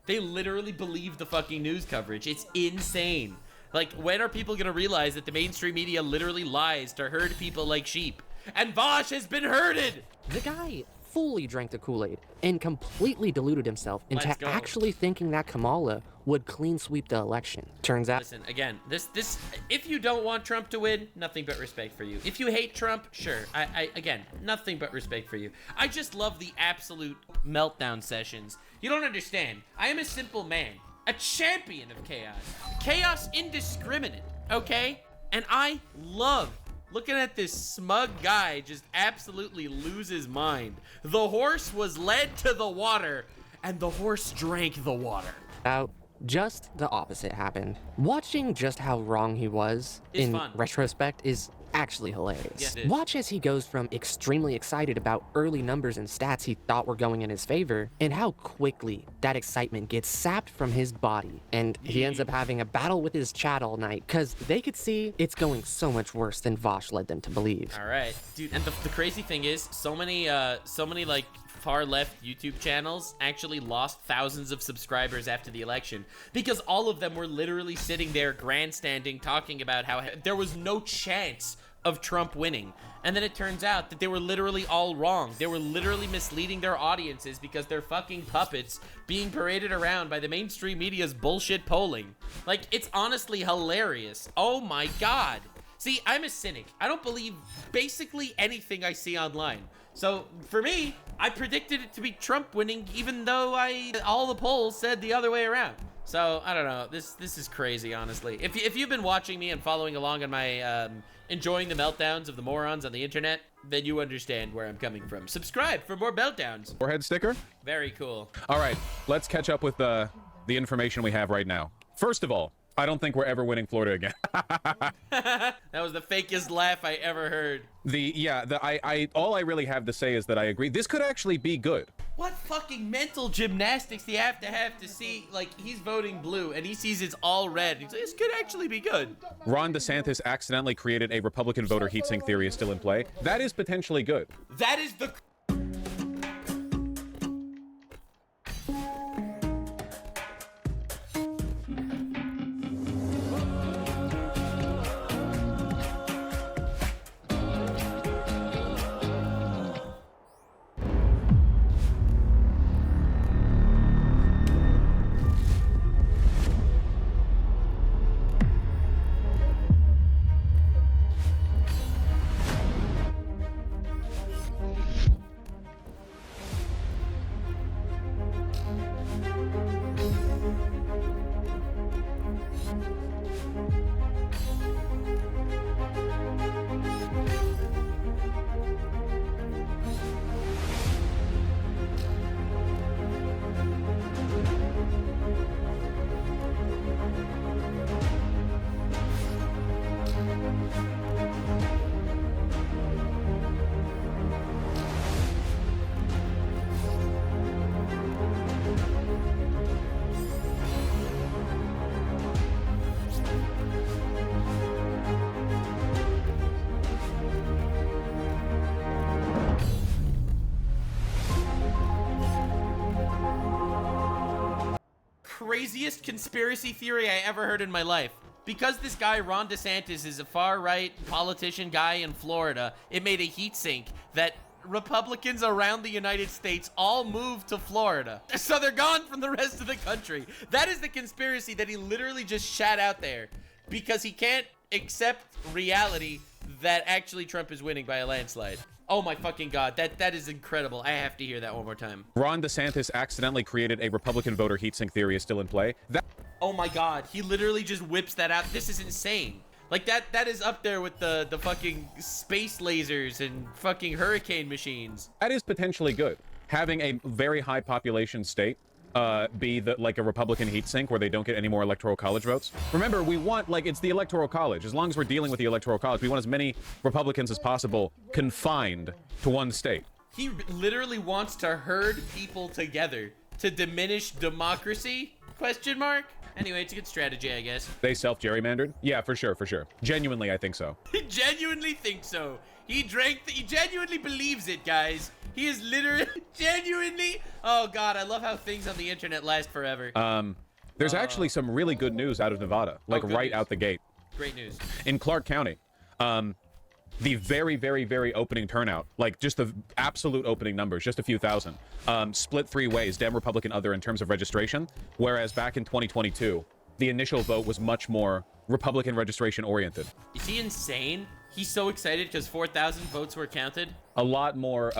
They literally believe the fucking news coverage. It's insane. Like, when are people gonna realize that the mainstream media literally lies to herd people like sheep? And Vosh has been herded! The guy fully drank the Kool-Aid and completely deluded himself into actually thinking that Kamala would clean sweep the election. Turns out... Listen, again, this if you don't want Trump to win, nothing but respect for you. If you hate Trump, sure. Again, nothing but respect for you. I just love the absolute meltdown sessions. You don't understand. I am a simple man. A champion of chaos. Chaos indiscriminate, okay? And I love looking at this smug guy just absolutely lose his mind. The horse was led to the water, and the horse drank the water. Just the opposite happened. Watching just how wrong he was in retrospect is actually hilarious. Yeah, watch as he goes from extremely excited about early numbers and stats he thought were going in his favor, and how quickly that excitement gets sapped from his body, and he ends up having a battle with his chat all night because they could see it's going so much worse than Vosh led them to believe. All right, dude, and the crazy thing is, so many like far left YouTube channels actually lost thousands of subscribers after the election because all of them were literally sitting there grandstanding talking about how there was no chance of Trump winning. And then it turns out that they were literally all wrong. They were literally misleading their audiences because they're fucking puppets being paraded around by the mainstream media's bullshit polling. Like, it's honestly hilarious. Oh my God. See, I'm a cynic. I don't believe basically anything I see online. So for me, I predicted it to be Trump winning, even though all the polls said the other way around. So I don't know. This is crazy, honestly. If you've been watching me and following along on my enjoying the meltdowns of the morons on the internet, then you understand where I'm coming from. Subscribe for more meltdowns. Forehead sticker. Very cool. All right, let's catch up with the information we have right now. First of all, I don't think we're ever winning Florida again. That was the fakest laugh I ever heard. All I really have to say is that I agree. This could actually be good. What fucking mental gymnastics do you have to see? Like, he's voting blue and he sees it's all red. He's like, this could actually be good. Ron DeSantis accidentally created a Republican voter heatsink theory is still in play. That is potentially good. That is the... craziest conspiracy theory I ever heard in my life. Because this guy, Ron DeSantis, is a far-right politician guy in Florida, it made a heat sink that Republicans around the United States all moved to Florida. So they're gone from the rest of the country. That is the conspiracy that he literally just shat out there because he can't accept reality that actually Trump is winning by a landslide. Oh my fucking God, that is incredible. I have to hear that one more time. Ron DeSantis accidentally created a Republican voter heatsink theory is still in play. Oh my God, he literally just whips that out. This is insane. Like, that is up there with the fucking space lasers and fucking hurricane machines. That is potentially good. Having a very high population state be like a Republican heatsink where they don't get any more electoral college votes. Remember, we want, like, it's the electoral college. As long as we're dealing with the electoral college, we want as many Republicans as possible confined to one state. He literally wants to herd people together to diminish democracy? Question mark? Anyway, it's a good strategy, I guess. They self-gerrymandered? Yeah, for sure, for sure. Genuinely, I think so. He genuinely thinks so. He genuinely believes it, guys. He is literally, genuinely, oh God, I love how things on the internet last forever. There's actually some really good news out of Nevada, like right out the gate. Great news. In Clark County, the very, very, very opening turnout, like just the absolute opening numbers, just a few thousand, split three ways, Dem, Republican, other in terms of registration, whereas back in 2022, the initial vote was much more Republican registration oriented. Is he insane? He's so excited because 4,000 votes were counted. A lot more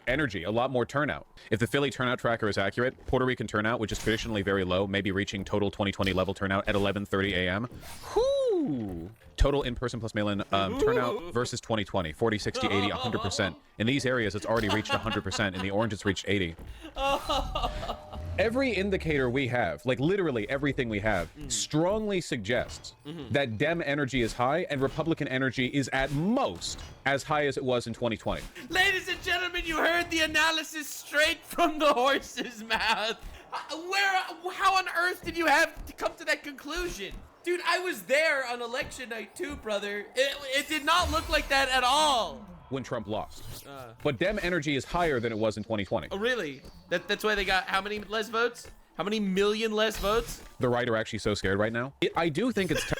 energy, a lot more turnout. If the Philly turnout tracker is accurate, Puerto Rican turnout, which is traditionally very low, may be reaching total 2020 level turnout at 11:30 a.m. Whoo! Total in-person plus mail-in turnout versus 2020, 40, 60, 80, 100%. In these areas, it's already reached 100%. In the orange, it's reached 80. Every indicator we have, like literally everything we have, strongly suggests that Dem energy is high and Republican energy is at most as high as it was in 2020. Ladies and gentlemen, you heard the analysis straight from the horse's mouth. How on earth did you have to come to that conclusion? Dude, I was there on election night too, brother. It did not look like that at all. When Trump lost. But Dem energy is higher than it was in 2020. Oh, really? That's why they got how many less votes? How many million less votes? The right are actually so scared right now. I do think it's...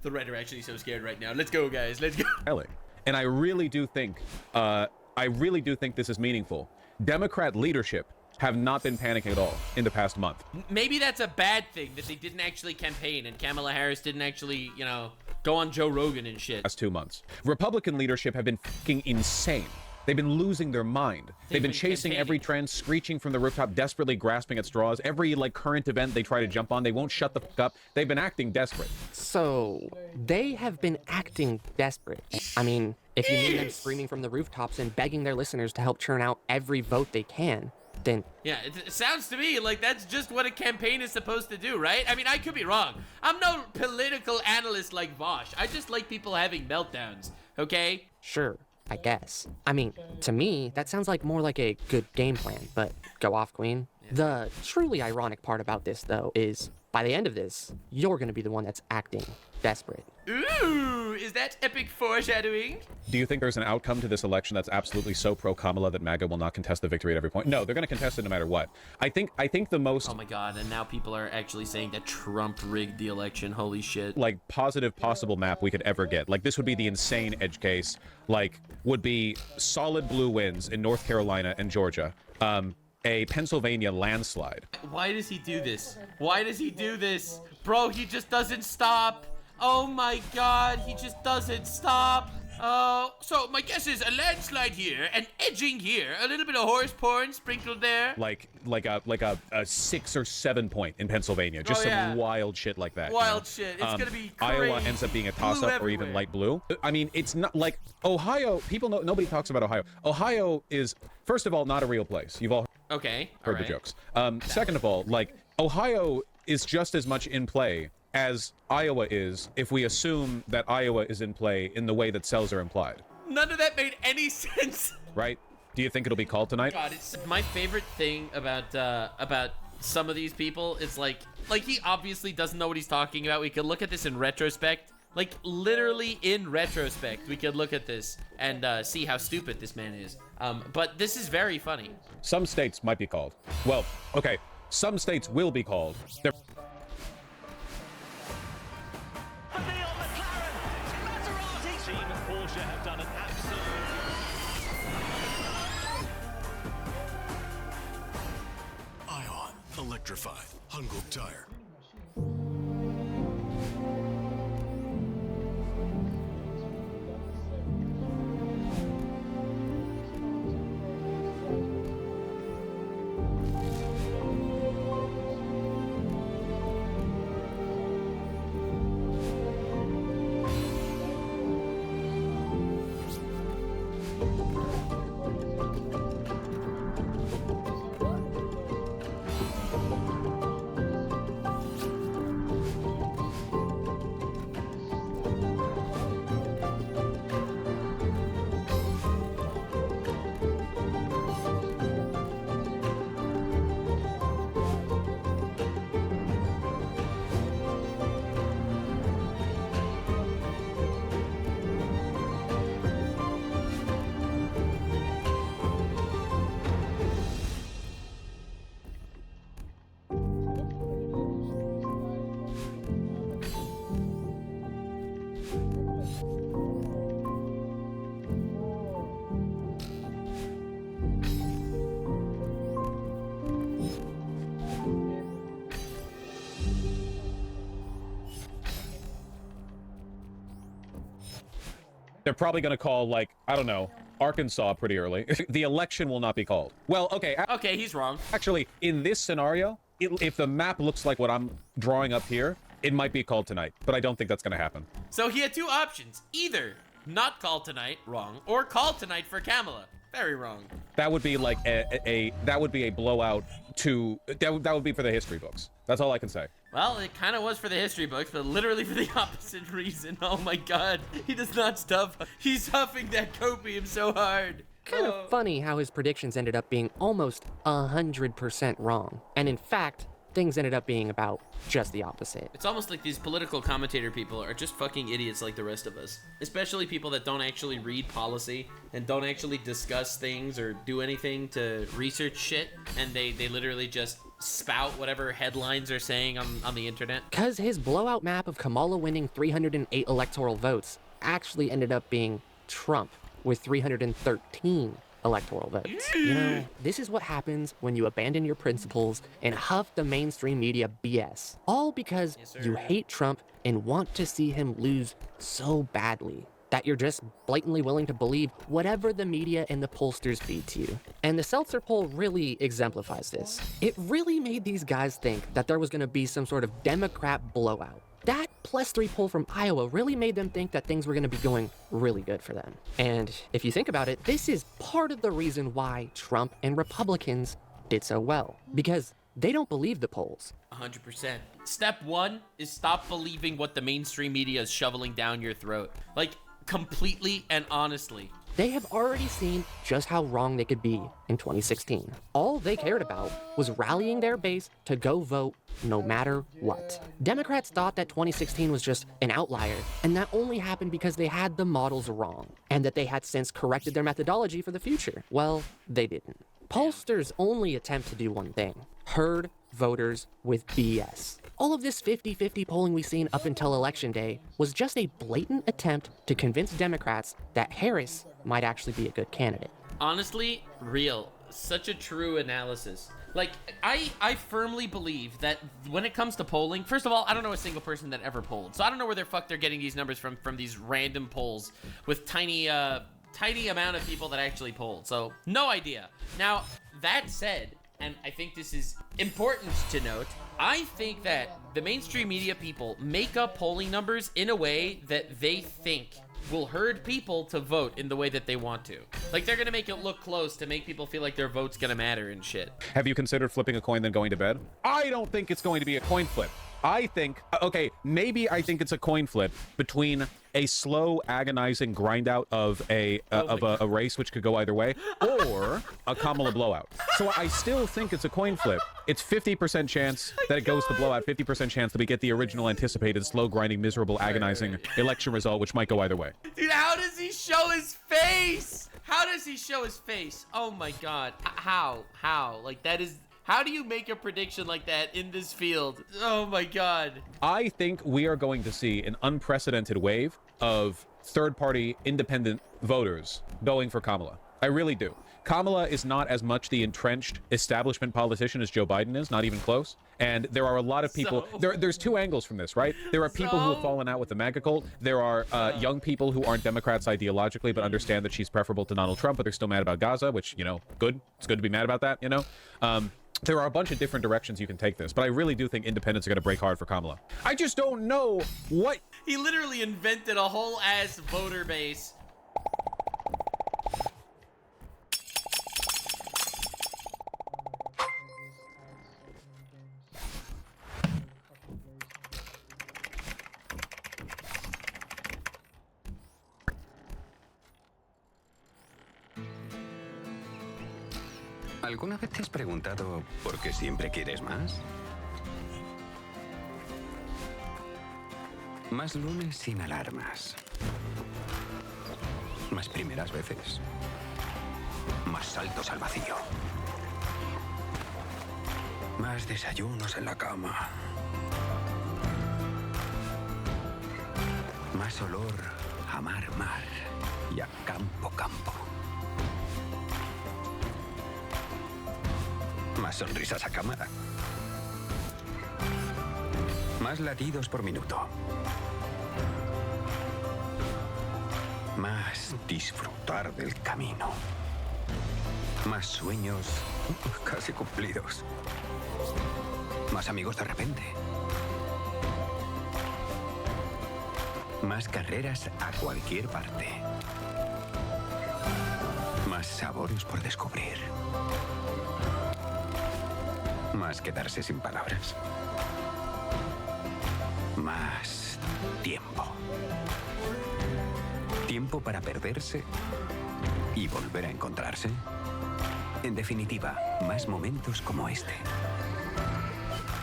The Red are actually so scared right now. Let's go, guys. Let's go. And I really do think this is meaningful. Democrat leadership have not been panicking at all in the past month. Maybe that's a bad thing that they didn't actually campaign and Kamala Harris didn't actually, you know, go on Joe Rogan and shit. Last 2 months. Republican leadership have been fucking insane. They've been losing their mind. They've been chasing every trend, screeching from the rooftop, desperately grasping at straws. Every like current event they try to jump on, they won't shut the fuck up. They've been acting desperate. So they have been acting desperate. I mean, if you mean them screaming from the rooftops and begging their listeners to help churn out every vote they can, then yeah, it sounds to me like that's just what a campaign is supposed to do, right? I mean, I could be wrong. I'm no political analyst like Vosh. I just like people having meltdowns, okay? Sure, I guess. I mean, to me, that sounds like more like a good game plan, but go off, Queen. Yeah. The truly ironic part about this, though, is by the end of this, you're gonna be the one that's acting desperate. Ooh, is that epic foreshadowing? Do you think there's an outcome to this election that's absolutely so pro-Kamala that MAGA will not contest the victory at every point? No, they're going to contest it no matter what. I think the most... Oh my god, and now people are actually saying that Trump rigged the election. Holy shit. Like, positive possible map we could ever get. Like, this would be the insane edge case. Like, would be solid blue wins in North Carolina and Georgia. A Pennsylvania landslide. Why does he do this? Why does he do this? Bro, he just doesn't stop. Oh my god, he just doesn't stop. So my guess is a landslide here, an edging here, a little bit of horse porn sprinkled there. Like a 6 or 7 point in Pennsylvania. Just some wild shit like that. Wild shit. It's gonna be crazy. Iowa ends up being a toss-up or even light blue. I mean, it's not like Ohio. People know, nobody talks about Ohio. Ohio is, first of all, not a real place. You've all heard the jokes. Second of all, like, Ohio is just as much in play as Iowa is, if we assume that Iowa is in play in the way that cells are implied. None of that made any sense. Right? Do you think it'll be called tonight? God, it's my favorite thing about some of these people. It's like he obviously doesn't know what he's talking about. We could look at this in retrospect. Like, literally in retrospect, we could look at this and see how stupid this man is. But this is very funny. Some states might be called. Well, okay, some states will be called. They're Electrified. Hanguk Tire. They're probably going to call, like, I don't know, Arkansas pretty early. The election will not be called. Well, okay. Okay, he's wrong. Actually, in this scenario, if the map looks like what I'm drawing up here, it might be called tonight. But I don't think that's going to happen. So he had two options. Either not call tonight, wrong, or call tonight for Kamala. Very wrong. That would be like that would be a blowout to, that would be for the history books. That's all I can say. Well, it kind of was for the history books, but literally for the opposite reason. Oh my god, he does not stop. He's huffing that copium so hard. Kind of funny how his predictions ended up being almost 100% wrong. And in fact, things ended up being about just the opposite. It's almost like these political commentator people are just fucking idiots like the rest of us. Especially people that don't actually read policy and don't actually discuss things or do anything to research shit. And they literally just spout whatever headlines are saying on the internet? Because his blowout map of Kamala winning 308 electoral votes actually ended up being Trump with 313 electoral votes. You know, this is what happens when you abandon your principles and huff the mainstream media BS. All because you hate Trump and want to see him lose so badly that you're just blatantly willing to believe whatever the media and the pollsters feed to you. And the Seltzer poll really exemplifies this. It really made these guys think that there was going to be some sort of Democrat blowout. That +3 poll from Iowa really made them think that things were going to be going really good for them. And if you think about it, this is part of the reason why Trump and Republicans did so well. Because they don't believe the polls. 100%. Step one is stop believing what the mainstream media is shoveling down your throat. Like, completely and honestly. They have already seen just how wrong they could be in 2016. All they cared about was rallying their base to go vote no matter what. Democrats thought that 2016 was just an outlier, and that only happened because they had the models wrong, and that they had since corrected their methodology for the future. Well, they didn't. Pollsters only attempt to do one thing: herd voters with BS. All of this 50-50 polling we've seen up until Election Day was just a blatant attempt to convince Democrats that Harris might actually be a good candidate. Honestly, real. Such a true analysis. Like, I firmly believe that when it comes to polling, first of all, I don't know a single person that ever polled. So I don't know where the fuck they're getting these numbers from these random polls with tiny amount of people that actually polled. So no idea. Now, that said, and I think this is important to note, I think that the mainstream media people make up polling numbers in a way that they think will herd people to vote in the way that they want to. Like, they're gonna make it look close to make people feel like their vote's gonna matter and shit. Have you considered flipping a coin then going to bed? I don't think it's going to be a coin flip. I think, okay, maybe I think it's a coin flip between a slow, agonizing grind out of a race which could go either way, or a Kamala blowout. So I still think it's a coin flip. It's 50% chance that it goes to blowout, 50% chance that we get the original anticipated slow, grinding, miserable, agonizing election result, which might go either way. Dude, how does he show his face? How does he show his face? Oh my god. How? Like, that is... How do you make a prediction like that in this field? Oh my god. I think we are going to see an unprecedented wave of third-party independent voters going for Kamala. I really do. Kamala is not as much the entrenched establishment politician as Joe Biden is, not even close. And there are a lot of people, there's two angles from this, right? There are people who have fallen out with the MAGA cult. There are young people who aren't Democrats ideologically, but understand that she's preferable to Donald Trump, but they're still mad about Gaza, which, you know, good. It's good to be mad about that, you know? There are a bunch of different directions you can take this, but I really do think independents are going to break hard for Kamala. I just don't know what... He literally invented a whole ass voter base. ¿Alguna vez te has preguntado por qué siempre quieres más? Más lunes sin alarmas. Más primeras veces. Más saltos al vacío. Más desayunos en la cama. Más olor a mar y a campo. Más sonrisas a cámara. Más latidos por minuto. Más disfrutar del camino. Más sueños casi cumplidos. Más amigos de repente. Más carreras a cualquier parte. Más sabores por descubrir. Más quedarse sin palabras. Más tiempo. Tiempo para perderse y volver a encontrarse. En definitiva, más momentos como este.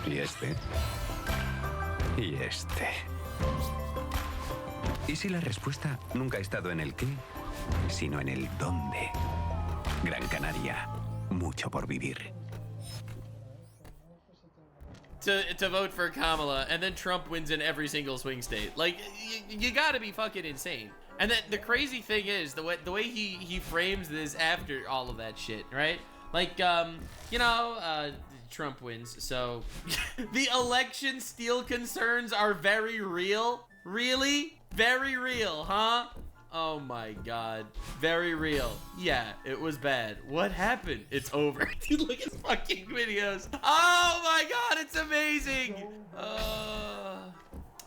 Y este. Y este. ¿Y si la respuesta nunca ha estado en el qué, sino en el dónde? Gran Canaria, mucho por vivir. to vote for Kamala, and then Trump wins in every single swing state. Like, you gotta be fucking insane. And then the crazy thing is the way he frames this after all of that shit, right? Like, Trump wins, so the election steal concerns are very real. Really? Very real, huh? Oh my god. Very real. Yeah, it was bad. What happened? It's over. Dude, look at his fucking videos. Oh my god, it's amazing.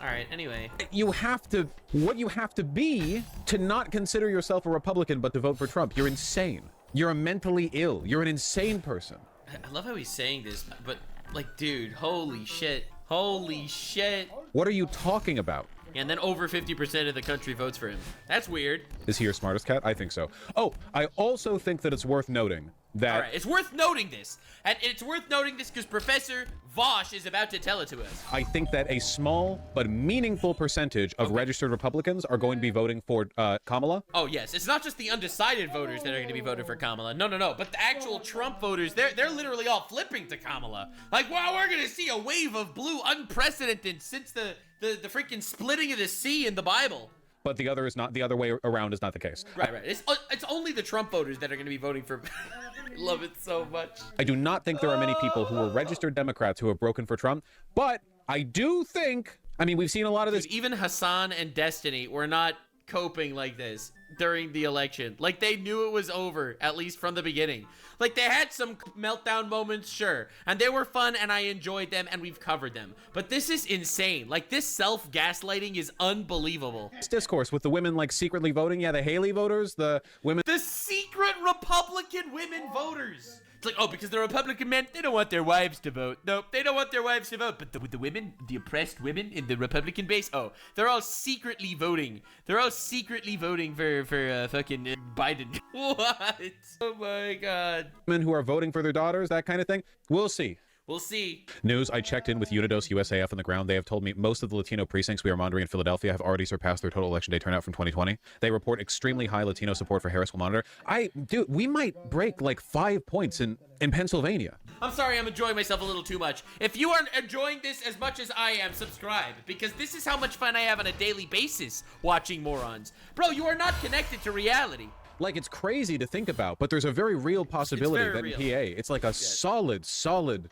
Alright, anyway. What you have to be to not consider yourself a Republican but to vote for Trump. You're insane. You're mentally ill. You're an insane person. I love how he's saying this, but like, dude, holy shit. Holy shit. What are you talking about? And then over 50% of the country votes for him. That's weird. Is he your smartest cat? I think so. Oh, I also think that it's worth noting that... All right, it's worth noting this. And it's worth noting this because Professor Vosh is about to tell it to us. I think that a small but meaningful percentage of registered Republicans are going to be voting for Kamala. Oh, yes. It's not just the undecided voters that are going to be voting for Kamala. No. But the actual Trump voters, they're literally all flipping to Kamala. Like, wow, we're going to see a wave of blue unprecedented since the freaking splitting of the sea in the Bible. But the other way around is not the case. Right. It's only the Trump voters that are going to be voting for... I love it so much. I do not think there are many people who are registered Democrats who have broken for Trump, but I do think... I mean, we've seen a lot of this... Dude, even Hassan and Destiny were not coping like this during the election. Like, they knew it was over, at least from the beginning. Like, they had some meltdown moments, sure, and they were fun, and I enjoyed them, and we've covered them. But this is insane. Like, this self-gaslighting is unbelievable. This discourse with the women, like, secretly voting, yeah, the Haley voters, the women... The secret Republican women voters! It's like, oh, because the Republican men, they don't want their wives to vote. No, they don't want their wives to vote. But the women, the oppressed women in the Republican base, oh, they're all secretly voting. They're all secretly voting for fucking Biden. What? Oh my god. Women who are voting for their daughters, that kind of thing. We'll see. We'll see. News, I checked in with Unidos USAF on the ground. They have told me most of the Latino precincts we are monitoring in Philadelphia have already surpassed their total election day turnout from 2020. They report extremely high Latino support for Harris will monitor. Dude, we might break like 5 points in Pennsylvania. I'm sorry, I'm enjoying myself a little too much. If you are enjoying this as much as I am, subscribe, because this is how much fun I have on a daily basis watching morons. Bro, you are not connected to reality. Like, it's crazy to think about, but there's a very real possibility that in PA, it's like a solid...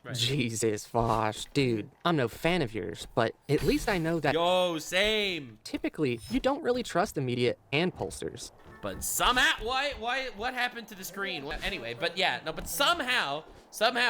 Right. Jesus, Vosh. Dude, I'm no fan of yours, but at least I know that... Yo, same. Typically, you don't really trust the media and pollsters. But somehow... What happened to the screen? Anyway, but yeah, no, but somehow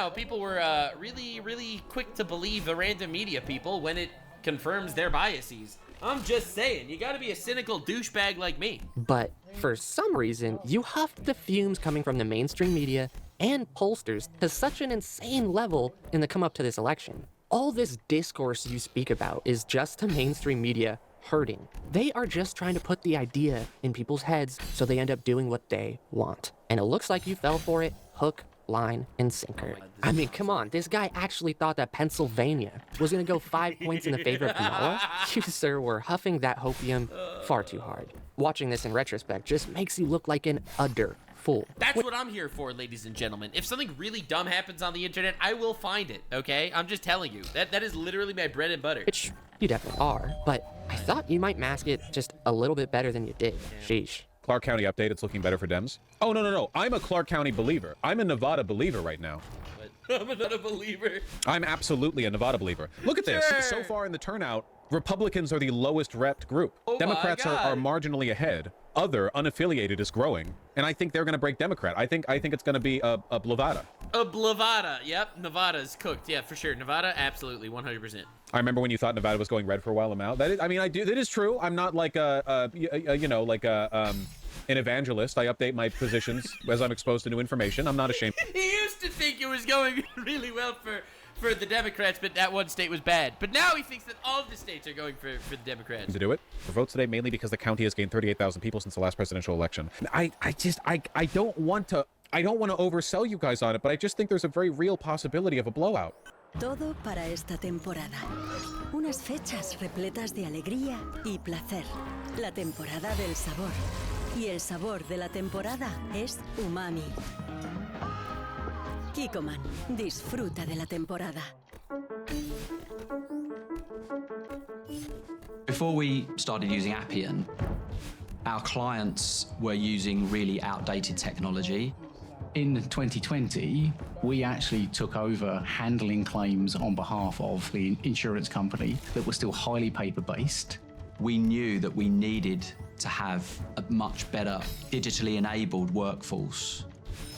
people were really quick to believe the random media people when it confirms their biases. I'm just saying, you gotta be a cynical douchebag like me. But for some reason, you huffed the fumes coming from the mainstream media and pollsters to such an insane level in the come up to this election. All this discourse you speak about is just the mainstream media hurting. They are just trying to put the idea in people's heads so they end up doing what they want. And it looks like you fell for it, hook, line, and sinker. I mean, come on, this guy actually thought that Pennsylvania was gonna go 5 points in the favor of Kamala? You, sir, were huffing that hopium far too hard. Watching this in retrospect just makes you look like an utter fool. That's what I'm here for, ladies and gentlemen. If something really dumb happens on the internet, I will find it, okay? I'm just telling you. That is literally my bread and butter. Which you definitely are, but I thought you might mask it just a little bit better than you did. Sheesh. Clark County update, it's looking better for Dems. Oh, no. I'm a Clark County believer. I'm a Nevada believer right now. I'm not a believer. I'm absolutely a Nevada believer. Look at this. Sure. So far in the turnout, Republicans are the lowest repped group. Oh Democrats are marginally ahead. Other, unaffiliated, is growing. And I think they're going to break Democrat. I think it's going to be a Blavada. A Blavada. Yep, Nevada's cooked. Yeah, for sure. Nevada, absolutely, 100%. I remember when you thought Nevada was going red for a while. I'm out. That is true. I'm not like an evangelist. I update my positions as I'm exposed to new information. I'm not ashamed. He used to think it was going really well for the Democrats, but that one state was bad. But now he thinks that all of the states are going for the Democrats. To do it for votes today, mainly because the county has gained 38,000 people since the last presidential election. I don't want to oversell you guys on it, but I just think there's a very real possibility of a blowout. Todo para esta temporada. Unas fechas repletas de alegría y placer. La temporada del sabor. Y el sabor de la temporada es umami. Kikkoman, disfruta de la temporada. Before we started using Appian, our clients were using really outdated technology. In 2020, we actually took over handling claims on behalf of the insurance company that was still highly paper-based. We knew that we needed to have a much better digitally enabled workforce.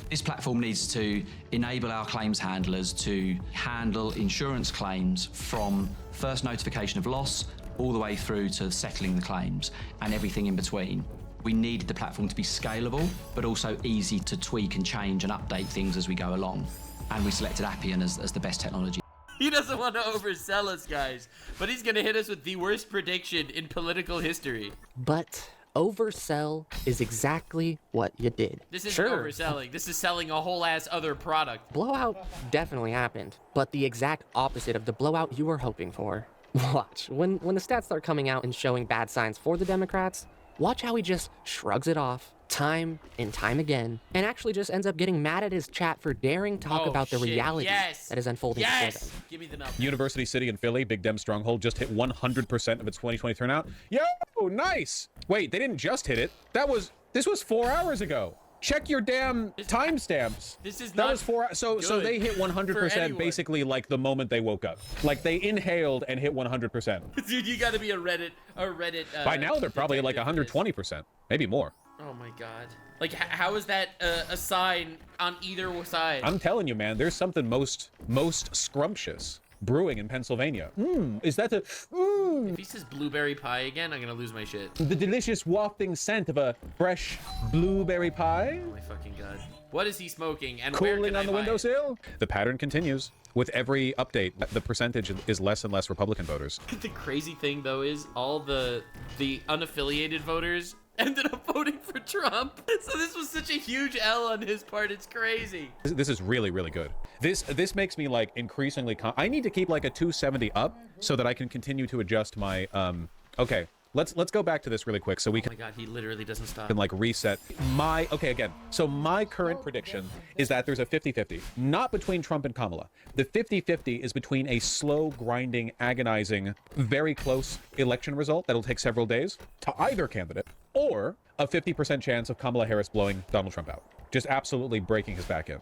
This platform needs to enable our claims handlers to handle insurance claims from first notification of loss all the way through to settling the claims and everything in between. We needed the platform to be scalable, but also easy to tweak and change and update things as we go along. And we selected Appian as the best technology. He doesn't want to oversell us, guys, but he's going to hit us with the worst prediction in political history. But oversell is exactly what you did. This isn't overselling. This is selling a whole ass other product. Blowout definitely happened, but the exact opposite of the blowout you were hoping for. Watch, when the stats start coming out and showing bad signs for the Democrats, watch how he just shrugs it off time and time again, and actually just ends up getting mad at his chat for daring talk about the reality that is unfolding before them. Give me the number. University City in Philly, Big Dem stronghold, just hit 100% of its 2020 turnout. Yo, nice. Wait, they didn't just hit it. This was 4 hours ago. Check your damn timestamps. This is that was 4 hours. So they hit 100% basically like the moment they woke up. Like they inhaled and hit 100%. Dude, you got to be a Reddit. By now they're probably like 120%, maybe more. Oh my god. Like how is that a sign on either side? I'm telling you, man, there's something most scrumptious brewing in Pennsylvania. Is that If he says blueberry pie again, I'm gonna lose my shit. The delicious wafting scent of a fresh blueberry pie? Oh my fucking god. What is he smoking and Cooling where can on the windowsill? The pattern continues. With every update, the percentage is less and less Republican voters. The crazy thing though is all the unaffiliated voters ended up voting for Trump. So this was such a huge L on his part. It's crazy. This is really, really good. This makes me like increasingly I need to keep like a 270 up so that I can continue to adjust my okay. Let's go back to this really quick so we can. Oh my god, he literally doesn't stop. Can like reset my again. So my current prediction is that there's a 50-50, not between Trump and Kamala. The 50-50 is between a slow, grinding, agonizing, very close election result that'll take several days to either candidate, or a 50% chance of Kamala Harris blowing Donald Trump out. Just absolutely breaking his back in.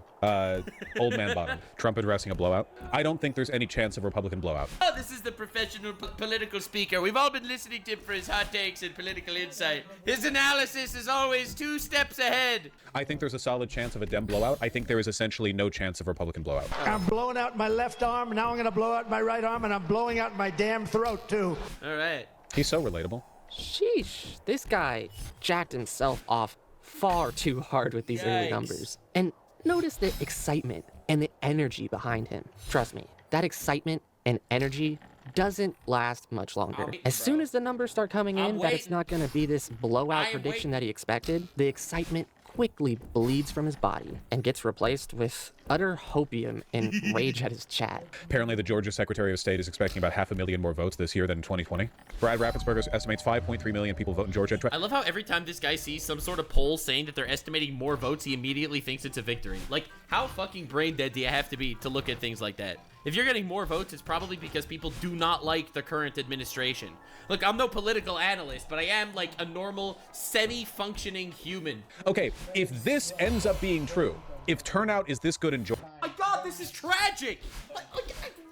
Old man bottom. Trump addressing a blowout. I don't think there's any chance of Republican blowout. Oh, this is the professional political speaker. We've all been listening to him for his hot takes and political insight. His analysis is always 2 steps ahead. I think there's a solid chance of a Dem blowout. I think there is essentially no chance of Republican blowout. I'm blowing out my left arm, now I'm gonna blow out my right arm, and I'm blowing out my damn throat, too. All right. He's so relatable. Sheesh, this guy jacked himself off far too hard with these early numbers. And notice the excitement and the energy behind him. Trust me, that excitement and energy doesn't last much longer. As soon as the numbers start coming in that it's not going to be this blowout prediction that he expected, the excitement quickly bleeds from his body and gets replaced with utter hopium and rage at his chat. Apparently, the Georgia Secretary of State is expecting about 500,000 more votes this year than in 2020. Brad Raffensperger estimates 5.3 million people vote in Georgia. I love how every time this guy sees some sort of poll saying that they're estimating more votes, he immediately thinks it's a victory. Like, how fucking brain dead do you have to be to look at things like that? If you're getting more votes, it's probably because people do not like the current administration. Look, I'm no political analyst, but I am like a normal, semi-functioning human. Okay, if this ends up being true, if turnout is this good in Georgia... Oh my god, this is tragic! Like,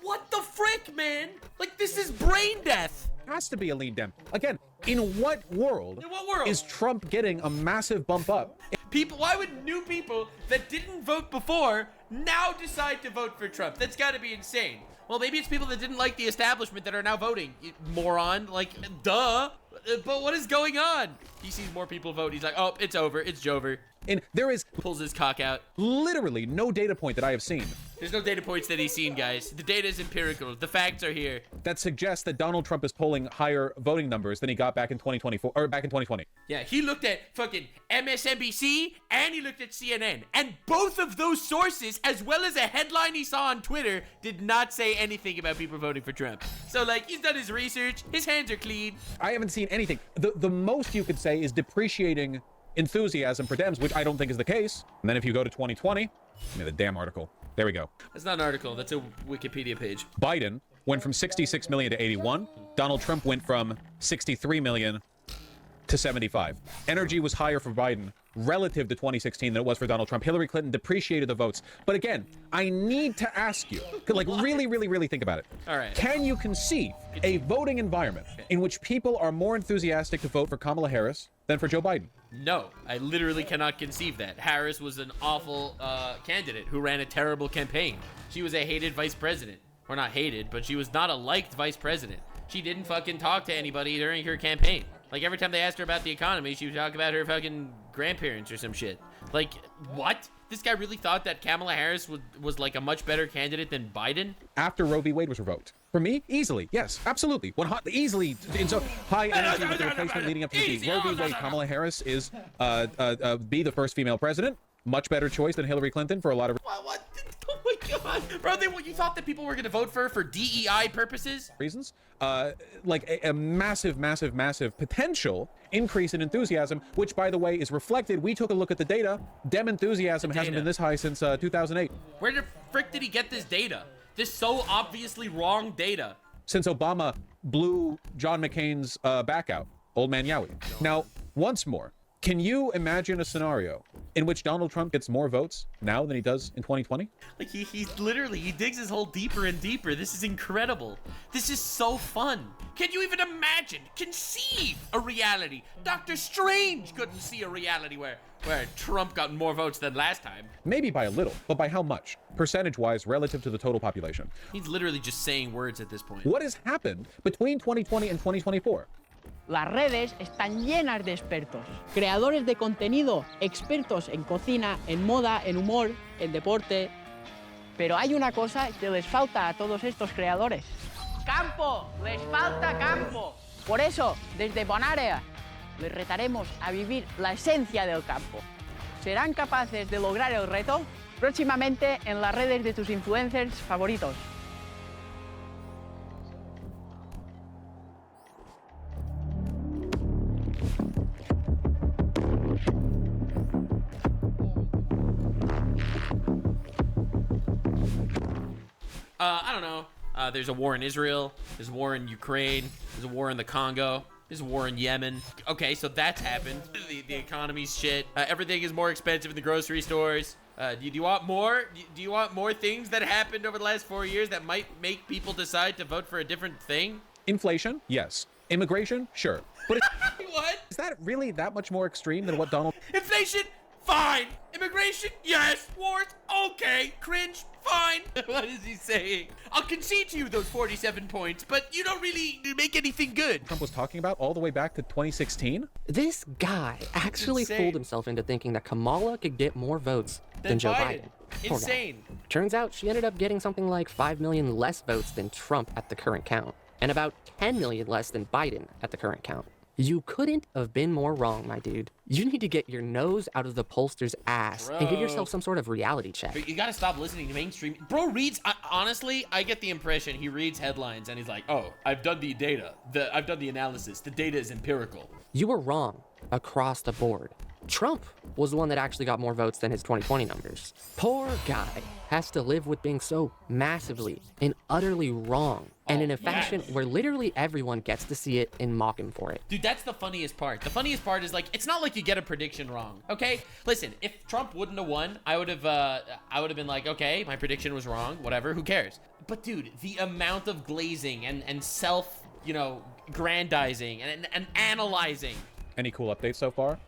what the frick, man? Like, this is brain death! Has to be a lean Dem. Again, in what world is Trump getting a massive bump up? Why would new people that didn't vote before now decide to vote for Trump? That's gotta be insane. Well, maybe it's people that didn't like the establishment that are now voting. You moron, like, duh. But what is going on? He sees more people vote. He's like, oh, it's over. It's Jover. And there is... Pulls his cock out. Literally no data point that I have seen. There's no data points that he's seen, guys. The data is empirical. The facts are here. That suggests that Donald Trump is polling higher voting numbers than he got back in 2024 or back in 2020. Yeah, he looked at fucking MSNBC and he looked at CNN. And both of those sources, as well as a headline he saw on Twitter, did not say anything about people voting for Trump. So, like, he's done his research. His hands are clean. I haven't seen anything. The most you could say is depreciating enthusiasm for Dems, which I don't think is the case. And then if you go to 2020, the damn article. There we go. That's not an article. That's a Wikipedia page. Biden went from 66 million to 81. Donald Trump went from 63 million to 75. Energy was higher for Biden relative to 2016 than it was for Donald Trump. Hillary Clinton depreciated the votes. But again, I need to ask you, like really think about it. All right. Can you conceive a voting environment in which people are more enthusiastic to vote for Kamala Harris than for Joe Biden? No, I literally cannot conceive that. Harris was an awful candidate who ran a terrible campaign. She was a hated vice president. Or not hated, but she was not a liked vice president. She didn't fucking talk to anybody during her campaign. Like, every time they asked her about the economy, she would talk about her fucking grandparents or some shit. Like, what? This guy really thought that Kamala Harris was like a much better candidate than Biden? After Roe v. Wade was revoked. For me, easily. Yes, absolutely. Easily. In so high energy with the replacement leading up to the Roe v. Wade, Kamala Harris is be the first female president. Much better choice than Hillary Clinton for a lot of What? Oh my god. Bro, you thought that people were going to vote for DEI purposes? reasons. Like a massive potential increase in enthusiasm, which, by the way, is reflected. We took a look at the data. Dem enthusiasm hasn't been this high since 2008. Where the frick did he get this data? This so obviously wrong data. Since Obama blew John McCain's back out, old man Yowie. Now, once more, can you imagine a scenario in which Donald Trump gets more votes now than he does in 2020? Like, he digs his hole deeper and deeper. This is incredible. This is so fun. Can you even imagine, conceive a reality? Doctor Strange couldn't see a reality where Trump got more votes than last time. Maybe by a little, but by how much? Percentage-wise relative to the total population. He's literally just saying words at this point. What has happened between 2020 and 2024? Las redes están llenas de expertos, creadores de contenido, expertos en cocina, en moda, en humor, en deporte. Pero hay una cosa que les falta a todos estos creadores. ¡Campo! ¡Les falta campo! Por eso, desde Bonaire, les retaremos a vivir la esencia del campo. ¿Serán capaces de lograr el reto? Próximamente en las redes de tus influencers favoritos. I don't know. There's a war in Israel. There's a war in Ukraine. There's a war in the Congo. There's a war in Yemen. Okay, so that's happened. The economy's shit. Everything is more expensive in the grocery stores. Do you want more? Do you want more things that happened over the last 4 years that might make people decide to vote for a different thing? Inflation? Yes. Immigration? Sure. But What? is that really that much more extreme than what Donald... Inflation? Fine. Immigration? Yes. Wars? Okay. Cringe? Fine. What is he saying? I'll concede to you those 47 points, but you don't really make anything good. Trump was talking about all the way back to 2016? This guy actually fooled himself into thinking that Kamala could get more votes than Joe Biden. Poor guy. Insane. Turns out she ended up getting something like 5 million less votes than Trump at the current count, and about 10 million less than Biden at the current count. You couldn't have been more wrong, my dude. You need to get your nose out of the pollster's ass and give yourself some sort of reality check. But you gotta stop listening to mainstream. Bro reads, honestly, I get the impression he reads headlines and he's like, oh, I've done the data. I've done the analysis. The data is empirical. You were wrong across the board. Trump was the one that actually got more votes than his 2020 numbers. Poor guy has to live with being so massively and utterly wrong, and in a fashion where literally everyone gets to see it and mock him for it. Dude, that's the funniest part. The funniest part is, like, it's not like you get a prediction wrong, okay? Listen, if Trump wouldn't have won, I would have been like, okay, my prediction was wrong, whatever, who cares? But dude, the amount of glazing and self, grandizing and analyzing. Any cool updates so far?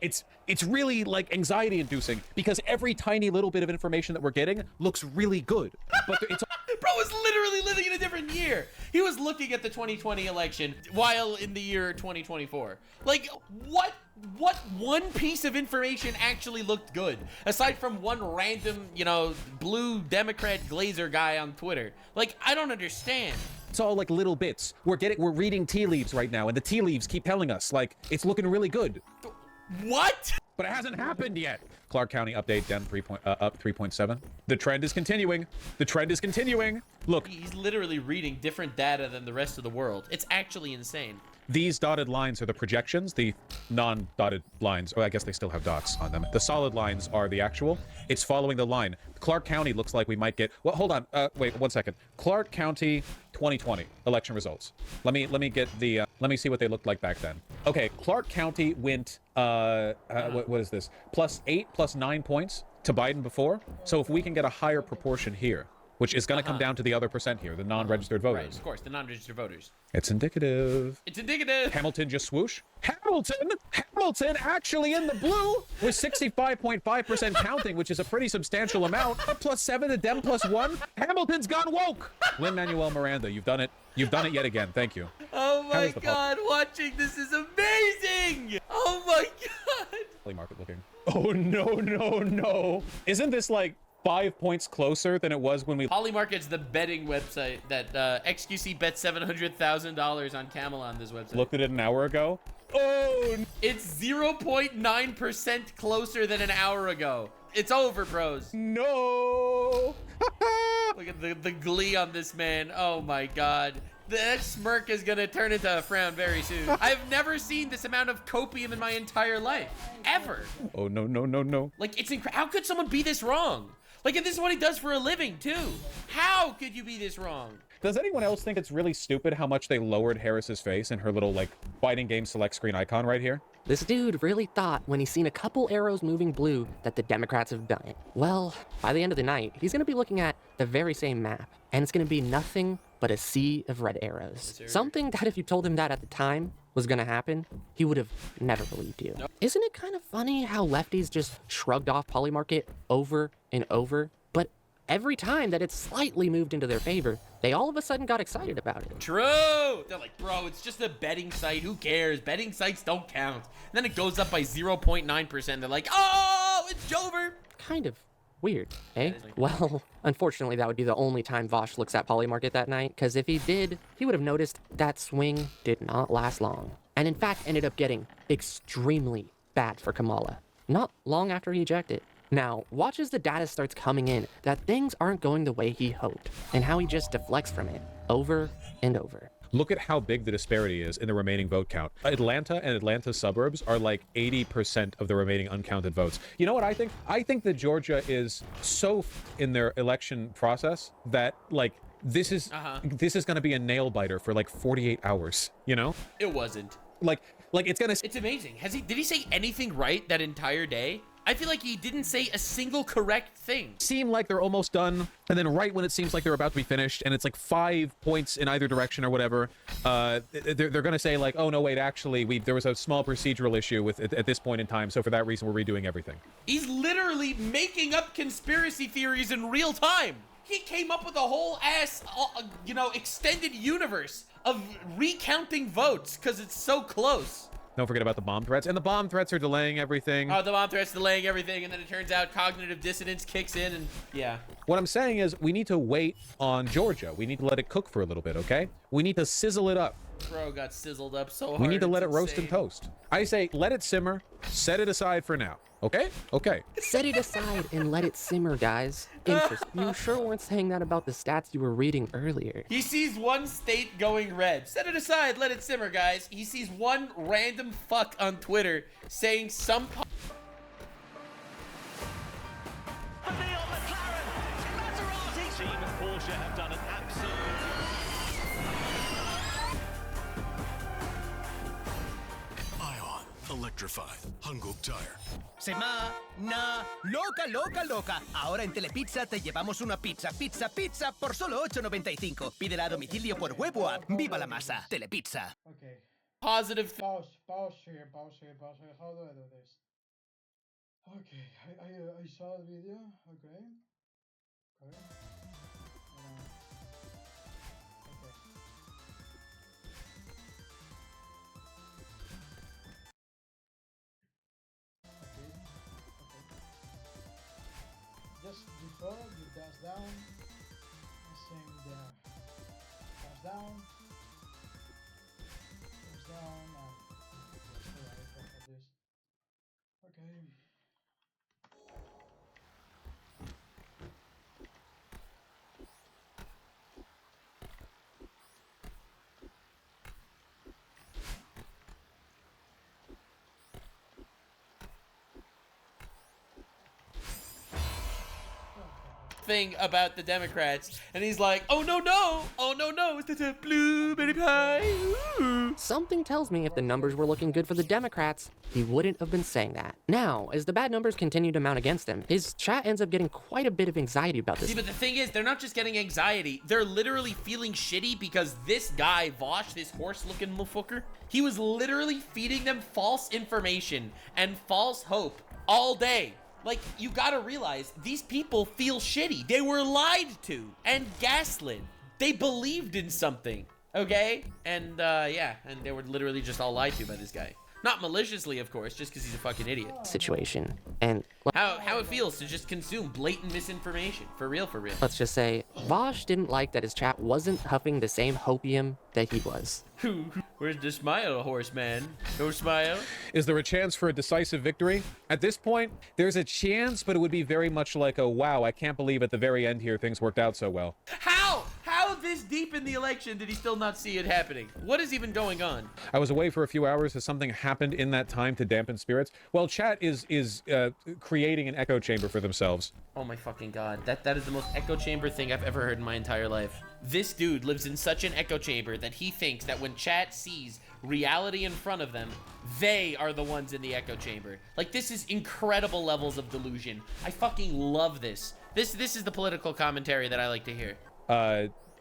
It's really like anxiety inducing because every tiny little bit of information that we're getting looks really good. But it's Bro was literally living in a different year. He was looking at the 2020 election while in the year 2024. Like, what one piece of information actually looked good? Aside from one random, blue Democrat glazer guy on Twitter. Like, I don't understand. It's all like little bits. We're reading tea leaves right now, and the tea leaves keep telling us, like, it's looking really good. What? But it hasn't happened yet. Clark County update down up 3.7. The trend is continuing. The trend is continuing. Look, He's literally reading different data than the rest of the world. It's actually insane. these dotted lines are the projections. The non-dotted lines, oh, I guess they still have dots on them. The solid lines are the actual. It's following the line. Clark County looks like we might get, well, hold on. Wait, 1 second. Clark County 2020 election results. Let me get the, let me see what they looked like back then. Okay, Clark County went, what is this? +8, +9 points to Biden before. So if we can get a higher proportion here, which is going to come down to the other percent here, the non-registered voters. Right, of course, the non-registered voters. It's indicative. It's indicative. Hamilton just swoosh. Hamilton actually in the blue with 65.5% counting, which is a pretty substantial amount. +7 to Dem +1. Hamilton's gone woke. Lin-Manuel Miranda, you've done it. You've done it yet again. Thank you. Oh my God, watching this is amazing. Oh my God. Market looking. Oh no. Isn't this like 5 points closer than it was when we... Polymarket's the betting website that XQC bet $700,000 on Camel on this website. Looked at it an hour ago. Oh! It's 0.9% closer than an hour ago. It's over, bros. No! Look at the glee on this man. Oh my God. That smirk is gonna turn into a frown very soon. I've never seen this amount of copium in my entire life. Ever. Oh, no. Like, it's incredible. How could someone be this wrong? Like, and this is what he does for a living, too. How could you be this wrong? Does anyone else think it's really stupid how much they lowered Harris's face in her little, like, fighting game select screen icon right here? This dude really thought when he's seen a couple arrows moving blue that the Democrats have done it. Well, by the end of the night, he's gonna be looking at the very same map, and it's gonna be nothing but a sea of red arrows. Yes, Something that if you told him that at the time was gonna happen, he would have never believed you. Nope. Isn't it kind of funny how lefties just shrugged off Polymarket over and over, but every time that it slightly moved into their favor, they all of a sudden got excited about it. True. They're like, bro, it's just a betting site. Who cares? Betting sites don't count. And then it goes up by 0.9%. They're like, oh, it's Jover. Kind of weird, eh? Well, unfortunately, that would be the only time Vosh looks at Polymarket that night, because if he did, he would have noticed that swing did not last long. And in fact, ended up getting extremely bad for Kamala, not long after he ejected. Now, watch as the data starts coming in that things aren't going the way he hoped, and how he just deflects from it over and over. Look at how big the disparity is in the remaining vote count. Atlanta and Atlanta suburbs are like 80% of the remaining uncounted votes. You know what I think? I think that Georgia is so in their election process that, like, this is going to be a nail biter for like 48 hours, you know? It wasn't. Like it's amazing. Did he say anything right that entire day? I feel like he didn't say a single correct thing. Seem like they're almost done, and then right when it seems like they're about to be finished, and it's like 5 points in either direction or whatever, they're gonna say like, oh no, wait, actually, there was a small procedural issue with at this point in time, so for that reason, we're redoing everything. He's literally making up conspiracy theories in real time. He came up with a whole ass, extended universe of recounting votes because it's so close. Don't forget about the bomb threats. And the bomb threats are delaying everything. Oh, the bomb threats delaying everything, and then it turns out cognitive dissonance kicks in, and yeah. What I'm saying is we need to wait on Georgia. We need to let it cook for a little bit, okay? We need to sizzle it up. Bro got sizzled up so hard. We need to let it roast and toast. I say let it simmer, set it aside for now. Okay? Okay. Set it aside and let it simmer, guys. Interesting. You sure weren't saying that about the stats you were reading earlier. He sees one state going red. Set it aside, let it simmer, guys. He sees one random fuck on Twitter saying some... Electrified. Hanguk Tire. Semana loca. Ahora en Telepizza te llevamos una pizza por solo $8.95. Pídela a domicilio por web o app. ¡Viva la masa! Telepizza. Okay. Positive. Pause here. How do I do this? Okay, I saw the video. Okay. Just before you dash down, same there. Dash down, and just the right of this. Okay. thing about the Democrats, and he's like, oh no, it's the blueberry pie. Ooh. Something tells me if the numbers were looking good for the Democrats, he wouldn't have been saying that. Now, as the bad numbers continue to mount against him, his chat ends up getting quite a bit of anxiety about this. See, but the thing is, they're not just getting anxiety, they're literally feeling shitty because this guy, Vosh, this horse-looking motherfucker, he was literally feeding them false information and false hope all day. Like, you gotta realize, these people feel shitty. They were lied to and gaslit. They believed in something, okay? And, yeah, and they were literally just all lied to by this guy. Not maliciously, of course, just because he's a fucking idiot. Situation. And how it feels to just consume blatant misinformation. For real, for real. let's just say, Vosh didn't like that his chat wasn't huffing the same hopium that he was. Where's the smile, horseman? No smile? Is there a chance for a decisive victory? At this point, there's a chance, but it would be very much like a, wow, I can't believe at the very end here things worked out so well. How this deep in the election did he still not see it happening? What is even going on? I was away for a few hours. Has something happened in that time to dampen spirits? Well, chat is creating an echo chamber for themselves. Oh my fucking god. That is the most echo chamber thing I've ever heard in my entire life. This dude lives in such an echo chamber that he thinks that when chat sees reality in front of them, they are the ones in the echo chamber. Like, this is incredible levels of delusion. I fucking love this. This is the political commentary that I like to hear.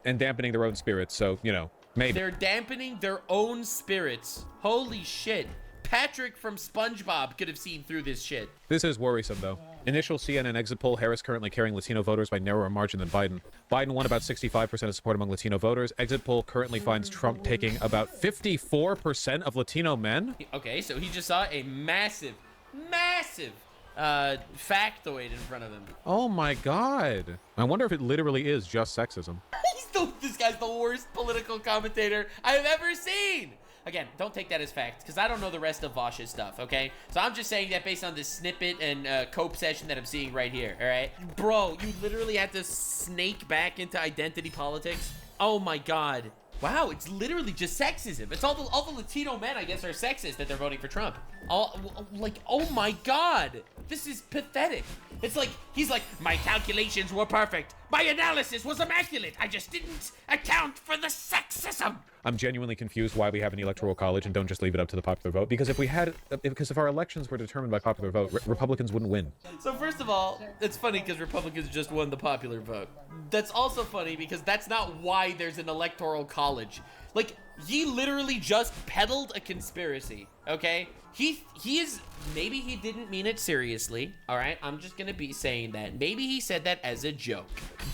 And dampening their own spirits, so, you know, maybe. They're dampening their own spirits. Holy shit. Patrick from SpongeBob could have seen through this shit. This is worrisome, though. Initial CNN exit poll, Harris currently carrying Latino voters by narrower margin than Biden. Biden won about 65% of support among Latino voters. Exit poll currently finds Trump taking about 54% of Latino men. Okay, so he just saw a massive factoid in front of him. Oh my god. I wonder if it literally is just sexism. This guy's the worst political commentator I've ever seen. Again, don't take that as fact, because I don't know the rest of Vosh's stuff, okay? So I'm just saying that based on this snippet and cope session that I'm seeing right here, all right? Bro, you literally had to snake back into identity politics? Oh my god. Wow, it's literally just sexism. It's all the Latino men, I guess, are sexist that they're voting for Trump. Like, oh my god. This is pathetic. It's like, he's like, my calculations were perfect. My analysis was immaculate. I just didn't account for the sexism. I'm genuinely confused why we have an electoral college and don't just leave it up to the popular vote. Because if our elections were determined by popular vote, Republicans wouldn't win. So first of all, it's funny because Republicans just won the popular vote. That's also funny because that's not why there's an electoral college. Like, he literally just peddled a conspiracy, okay? He is, maybe he didn't mean it seriously, all right? I'm just gonna be saying that. Maybe he said that as a joke.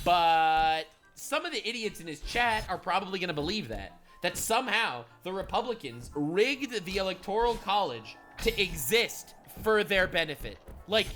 But some of the idiots in his chat are probably gonna believe that. That somehow the Republicans rigged the Electoral College to exist for their benefit. Like,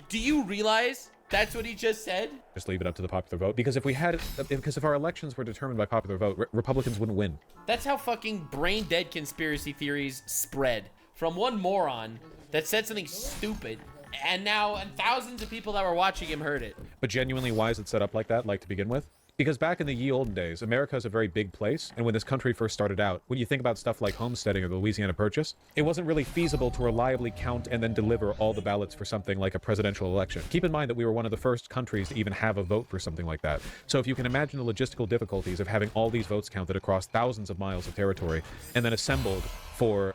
do you realize that's what he just said? Just leave it up to the popular vote. Because if our elections were determined by popular vote, Republicans wouldn't win. That's how fucking brain dead conspiracy theories spread. From one moron that said something stupid, and now thousands of people that were watching him heard it. But genuinely, why is it set up like that, like to begin with? Because back in the ye olden days, America is a very big place, and when this country first started out, when you think about stuff like homesteading or the Louisiana Purchase, it wasn't really feasible to reliably count and then deliver all the ballots for something like a presidential election. Keep in mind that we were one of the first countries to even have a vote for something like that. So if you can imagine the logistical difficulties of having all these votes counted across thousands of miles of territory, and then assembled for,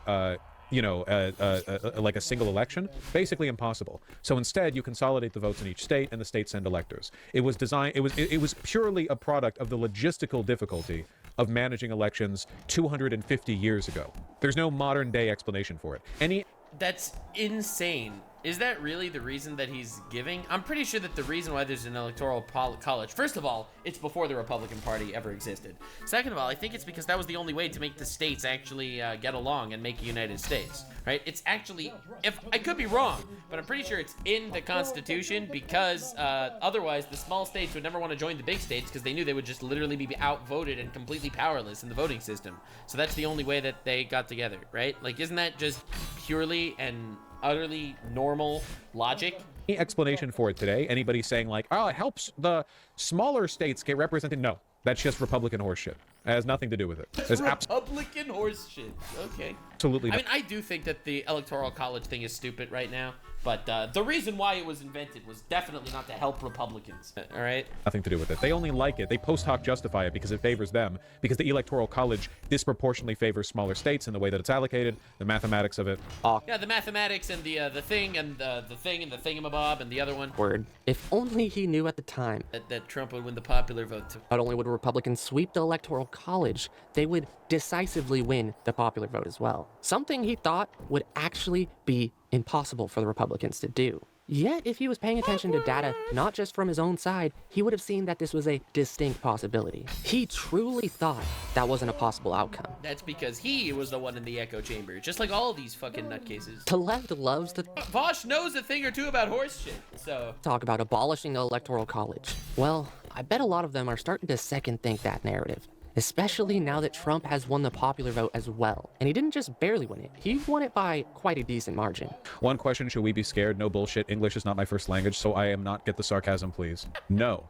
like a single election, basically impossible. So instead, you consolidate the votes in each state, and the states send electors. It was designed. It was purely a product of the logistical difficulty of managing elections 250 years ago. There's no modern day explanation for it. That's insane. Is that really the reason that he's giving? I'm pretty sure that the reason why there's an electoral college, first of all, it's before the Republican Party ever existed. Second of all, I think it's because that was the only way to make the states actually get along and make a United States, right? It's actually, if I could be wrong, but I'm pretty sure it's in the Constitution because otherwise the small states would never want to join the big states because they knew they would just literally be outvoted and completely powerless in the voting system. So that's the only way that they got together, right? Like, isn't that just purely and utterly normal logic? Any explanation for it today? Anybody saying like, oh, it helps the smaller states get represented? No, that's just Republican horseshit. It has nothing to do with it. Republican horseshit. Okay. Absolutely. I mean, I do think that the Electoral College thing is stupid right now, but the reason why it was invented was definitely not to help Republicans, all right? Nothing to do with it. They only like it. They post hoc justify it because it favors them, because the Electoral College disproportionately favors smaller states in the way that it's allocated, the mathematics of it. Yeah, the mathematics and the thing and the thing and the thingamabob and the other one. Word. If only he knew at the time That Trump would win the popular vote too. not only would Republicans sweep the Electoral College, they would decisively win the popular vote as well. Something he thought would actually be impossible for the Republicans to do. Yet, if he was paying attention to data, not just from his own side, he would have seen that this was a distinct possibility. He truly thought that wasn't a possible outcome. That's because he was the one in the echo chamber, just like all these fucking nutcases. The left loves to Vosh knows a thing or two about horse shit, so... talk about abolishing the Electoral College. Well, I bet a lot of them are starting to second think that narrative. Especially now that Trump has won the popular vote as well. And he didn't just barely win it, he won it by quite a decent margin. One question, should we be scared? No bullshit. English is not my first language, so I am not. Get the sarcasm, please. No.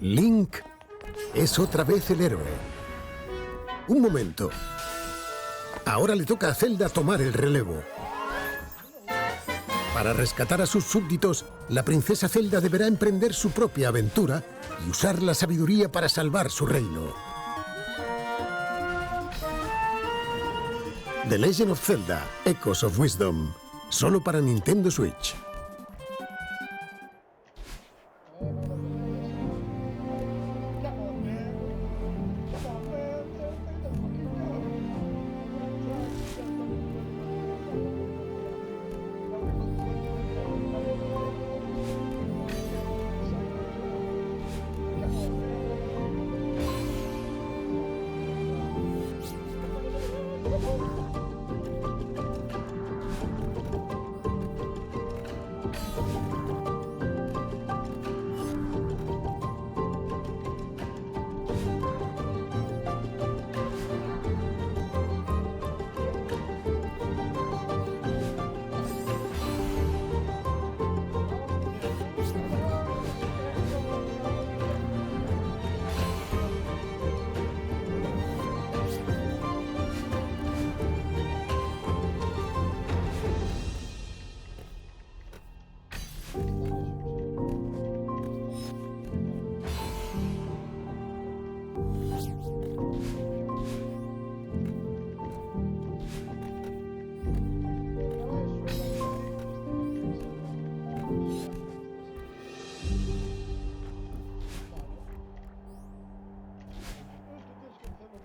Link es otra vez el héroe. Un momento. Ahora le toca a Zelda tomar el relevo. Para rescatar a sus súbditos, la princesa Zelda deberá emprender su propia aventura y usar la sabiduría para salvar su reino. The Legend of Zelda: Echoes of Wisdom. Solo para Nintendo Switch.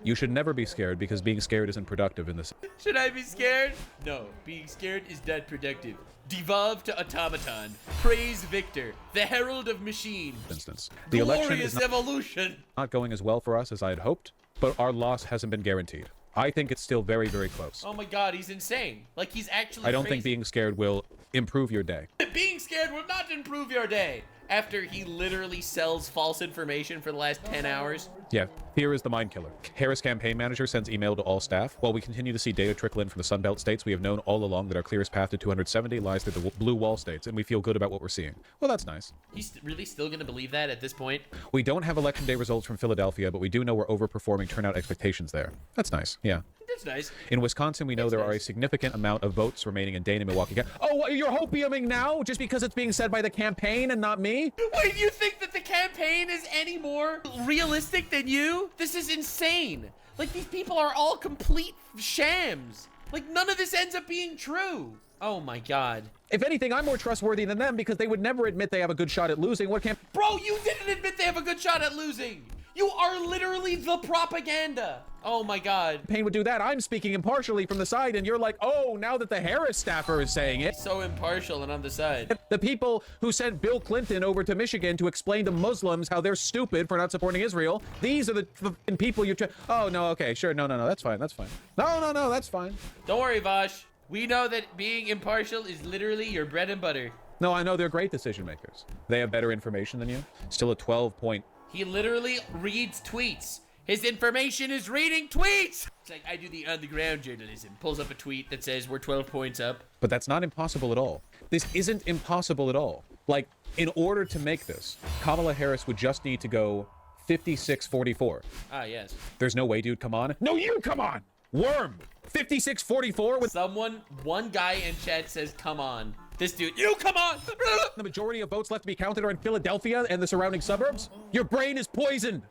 You should never be scared because being scared isn't productive in this. Should I be scared? No, being scared is not productive. Devolve to automaton. Praise Victor, the herald of machine. Instance. The election is evolution. not going as well for us as I had hoped, but our loss hasn't been guaranteed. I think it's still very, very close. Oh my god, he's insane. Like, he's actually I don't crazy. think being scared will improve your day. Being scared will not improve your day. After he literally sells false information for the last 10 hours. Yeah, here is the mind killer. Harris campaign manager sends email to all staff. While we continue to see data trickle in from the Sunbelt states, we have known all along that our clearest path to 270 lies through the blue wall states, and we feel good about what we're seeing. Well, that's nice. He's really still gonna believe that at this point? We don't have election day results from Philadelphia, but we do know we're overperforming turnout expectations there. That's nice, yeah. That's nice. In Wisconsin, we know there are a significant amount of votes remaining in Dane and Milwaukee County. Oh, what, you're hopiuming now just because it's being said by the campaign and not me? Wait, you think that the campaign is any more realistic than you? This is insane. Like, these people are all complete shams. Like, none of this ends up being true. Oh my god. If anything, I'm more trustworthy than them because they would never admit they have a good shot at losing. What can't... Bro, you didn't admit they have a good shot at losing. You are literally the propaganda. Oh my god. Payne would do that. I'm speaking impartially from the side, and you're like, oh, now that the Harris staffer is saying it. So impartial and on the side. The people who sent Bill Clinton over to Michigan to explain to Muslims how they're stupid for not supporting Israel, these are the people you... Oh, no, okay, sure. No, that's fine. That's fine. No, that's fine. Don't worry, Vosh. We know that being impartial is literally your bread and butter. No, I know they're great decision makers. They have better information than you. Still a 12-point... He literally reads tweets. His information is reading tweets. It's like, I do the on-the-ground journalism. Pulls up a tweet that says we're 12 points up. But that's not impossible at all. This isn't impossible at all. Like, in order to make this, Kamala Harris would just need to go 56-44. Ah, yes. There's no way, dude. Come on. No, you come on. Worm. 56-44 with one guy in chat says, come on. This dude, you come on. The majority of votes left to be counted are in Philadelphia and the surrounding suburbs. Your brain is poisoned.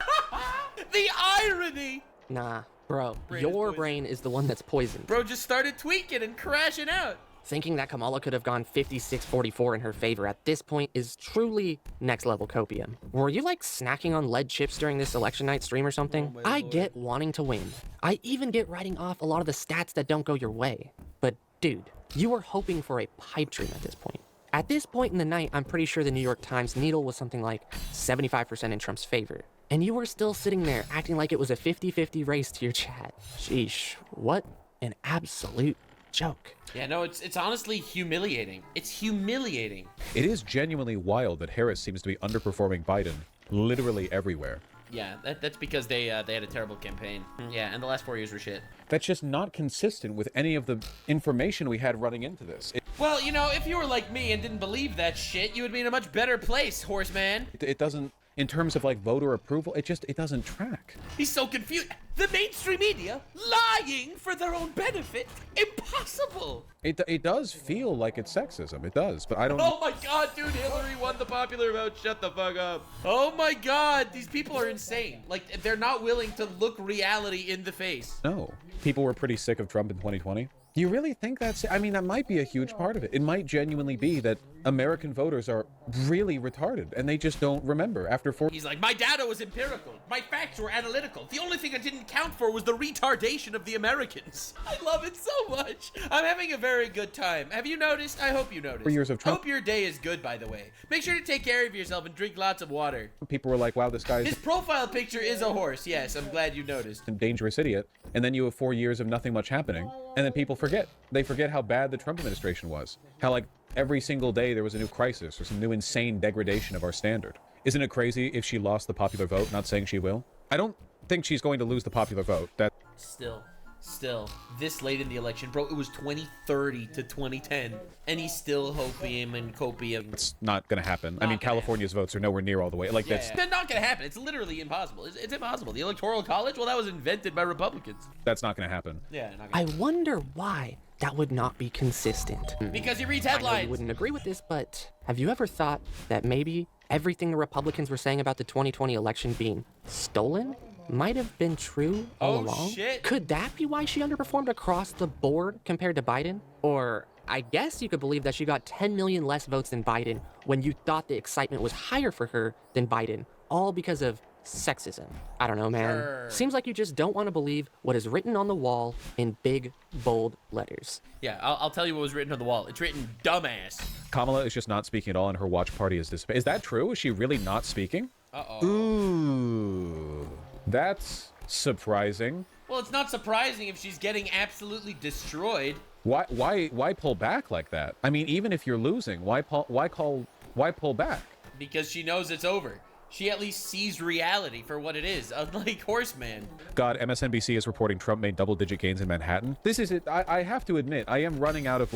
The irony. Nah, bro, your brain is the one that's poisoned. Bro just started tweaking and crashing out. Thinking that Kamala could have gone 56-44 in her favor at this point is truly next level copium. Were you like snacking on lead chips during this election night stream or something? I get wanting to win. I even get writing off a lot of the stats that don't go your way. But dude, you were hoping for a pipe dream at this point. At this point in the night, I'm pretty sure the New York Times needle was something like 75% in Trump's favor. And you were still sitting there acting like it was a 50-50 race to your chat. Sheesh, what an absolute joke. Yeah, no, it's honestly humiliating. It's humiliating. It is genuinely wild that Harris seems to be underperforming Biden literally everywhere. Yeah, that's because they had a terrible campaign. Yeah, and the last 4 years were shit. That's just not consistent with any of the information we had running into this. Well, you know, if you were like me and didn't believe that shit, you would be in a much better place, horseman. It doesn't, in terms of like voter approval, it doesn't track. He's so confused. The mainstream media lying for their own benefit. Impossible. It does feel like it's sexism. It does, but I don't. Oh my god, dude, Hillary won the popular vote. Shut the fuck up. Oh my god, these people are insane. Like, they're not willing to look reality in the face. No. People were pretty sick of Trump in 2020. Do you really think that's... I mean, that might be a huge part of it. It might genuinely be that American voters are really retarded and they just don't remember after 4... He's like, my data was empirical. My facts were analytical. The only thing I didn't count for was the retardation of the Americans. I love it so much. I'm having a very good time. Have you noticed? I hope you noticed. 4 years of Trump. Hope your day is good, by the way. Make sure to take care of yourself and drink lots of water. People were like, wow, this guy's... His profile picture is a horse. Yes, I'm glad you noticed. ...a dangerous idiot. And then you have 4 years of nothing much happening. And then people forget. They forget how bad the Trump administration was. How, like, every single day there was a new crisis or some new insane degradation of our standard. Isn't it crazy if she lost the popular vote? Not saying she will. I don't think she's going to lose the popular vote. That Still, this late in the election, bro, it was 2030 to 2010, and he's still hopium and copium. It's not going to happen. I mean, California's votes are nowhere near all the way. Like, They're not going to happen. It's literally impossible. It's impossible. The Electoral College, well, that was invented by Republicans. That's not going to happen. Yeah, not I wonder why that would not be consistent. Because he reads I know headlines. you wouldn't agree with this, but have you ever thought that maybe everything the Republicans were saying about the 2020 election being stolen might have been true all along? Shit. Could that be why she underperformed across the board compared to Biden? Or I guess you could believe that she got 10 million less votes than Biden when you thought the excitement was higher for her than Biden, all because of sexism. I don't know, man. Sure. Seems like you just don't want to believe what is written on the wall in big, bold letters. Yeah, I'll tell you what was written on the wall. It's written, dumbass. Kamala is just not speaking at all, and her watch party is dissipated. Is that true? Is she really not speaking? Uh-oh. Ooh. That's surprising. Well, it's not surprising if she's getting absolutely destroyed. Why pull back like that? I mean, even if you're losing, why pull back? Because she knows it's over. She at least sees reality for what it is, unlike Horseman. God, MSNBC is reporting Trump made double-digit gains in Manhattan. This is it. I have to admit, I am running out of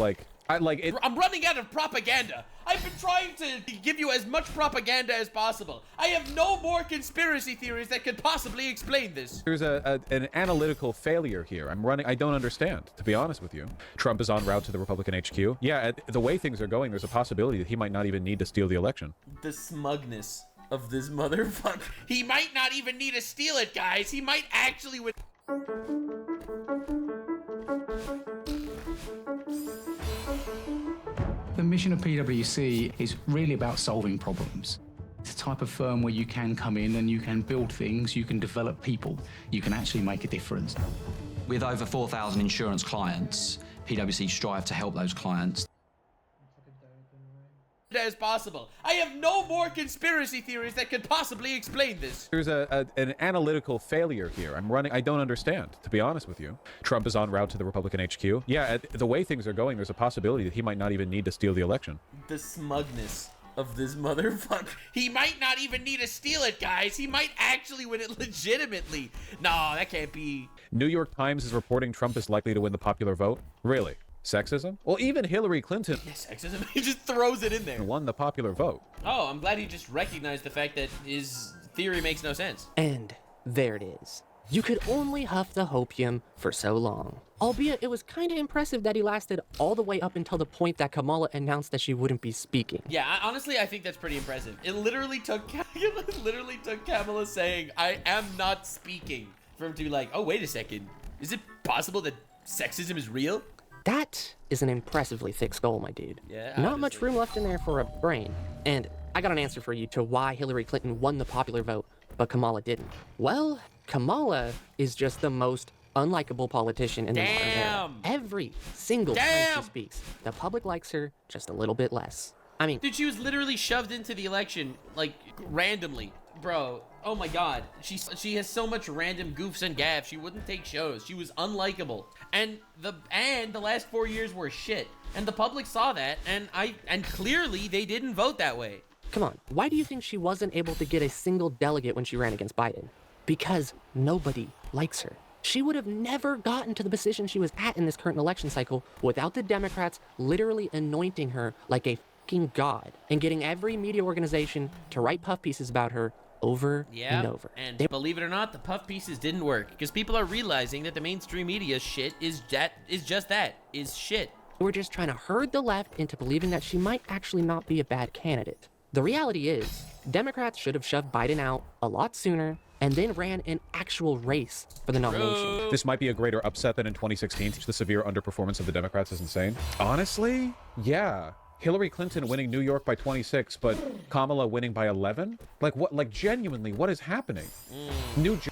I'm running out of propaganda. I've been trying to give you as much propaganda as possible. I have no more conspiracy theories that could possibly explain this. There's an analytical failure here. I don't understand, to be honest with you. Trump is en route to the Republican HQ. Yeah, the way things are going, there's a possibility that he might not even need to steal the election. The smugness of this motherfucker. He might not even need to steal it, guys. He might actually win. The mission of PwC is really about solving problems. It's a type of firm where you can come in and you can build things, you can develop people, you can actually make a difference. With over 4,000 insurance clients, PwC strive to help those clients. As possible. I have no more conspiracy theories that could possibly explain this. There's an analytical failure here. I don't understand, to be honest with you. Trump is en route to the Republican HQ. Yeah, the way things are going, there's a possibility that he might not even need to steal the election. The smugness of this motherfucker. He might not even need to steal it, guys. He might actually win it legitimately. No, that can't be. New York Times is reporting Trump is likely to win the popular vote. Really? Sexism? Well, even Hillary Clinton sexism. He just throws it in there. Won the popular vote. Oh, I'm glad he just recognized the fact that his theory makes no sense. And there it is. You could only huff the hopium for so long. Albeit it was kind of impressive that he lasted all the way up until the point that Kamala announced that she wouldn't be speaking. Yeah, honestly, I think that's pretty impressive. It literally took Kamala saying, "I am not speaking," for him to be like, "Oh, wait a second. Is it possible that sexism is real?" That is an impressively thick skull, my dude. Yeah, Not much room left in there for a brain. And I got an answer for you to why Hillary Clinton won the popular vote, but Kamala didn't. Well, Kamala is just the most unlikable politician in the modern era. Every single time she speaks, the public likes her just a little bit less. I mean, dude, she was literally shoved into the election, like, randomly. Bro, oh my god. She has so much random goofs and gaffes. She wouldn't take shows. She was unlikable. And the last 4 years were shit. And the public saw that, and clearly they didn't vote that way. Come on, why do you think she wasn't able to get a single delegate when she ran against Biden? Because nobody likes her. She would have never gotten to the position she was at in this current election cycle without the Democrats literally anointing her like a fucking god and getting every media organization to write puff pieces about her over and over. And believe it or not, the puff pieces didn't work because people are realizing that the mainstream media shit is shit. We're just trying to herd the left into believing that she might actually not be a bad candidate. The reality is, Democrats should have shoved Biden out a lot sooner and then ran an actual race for the nomination. This might be a greater upset than in 2016. The severe underperformance of the Democrats is insane. Honestly, yeah. Hillary Clinton winning New York by 26, but Kamala winning by 11? Like, what? Like, genuinely, what is happening?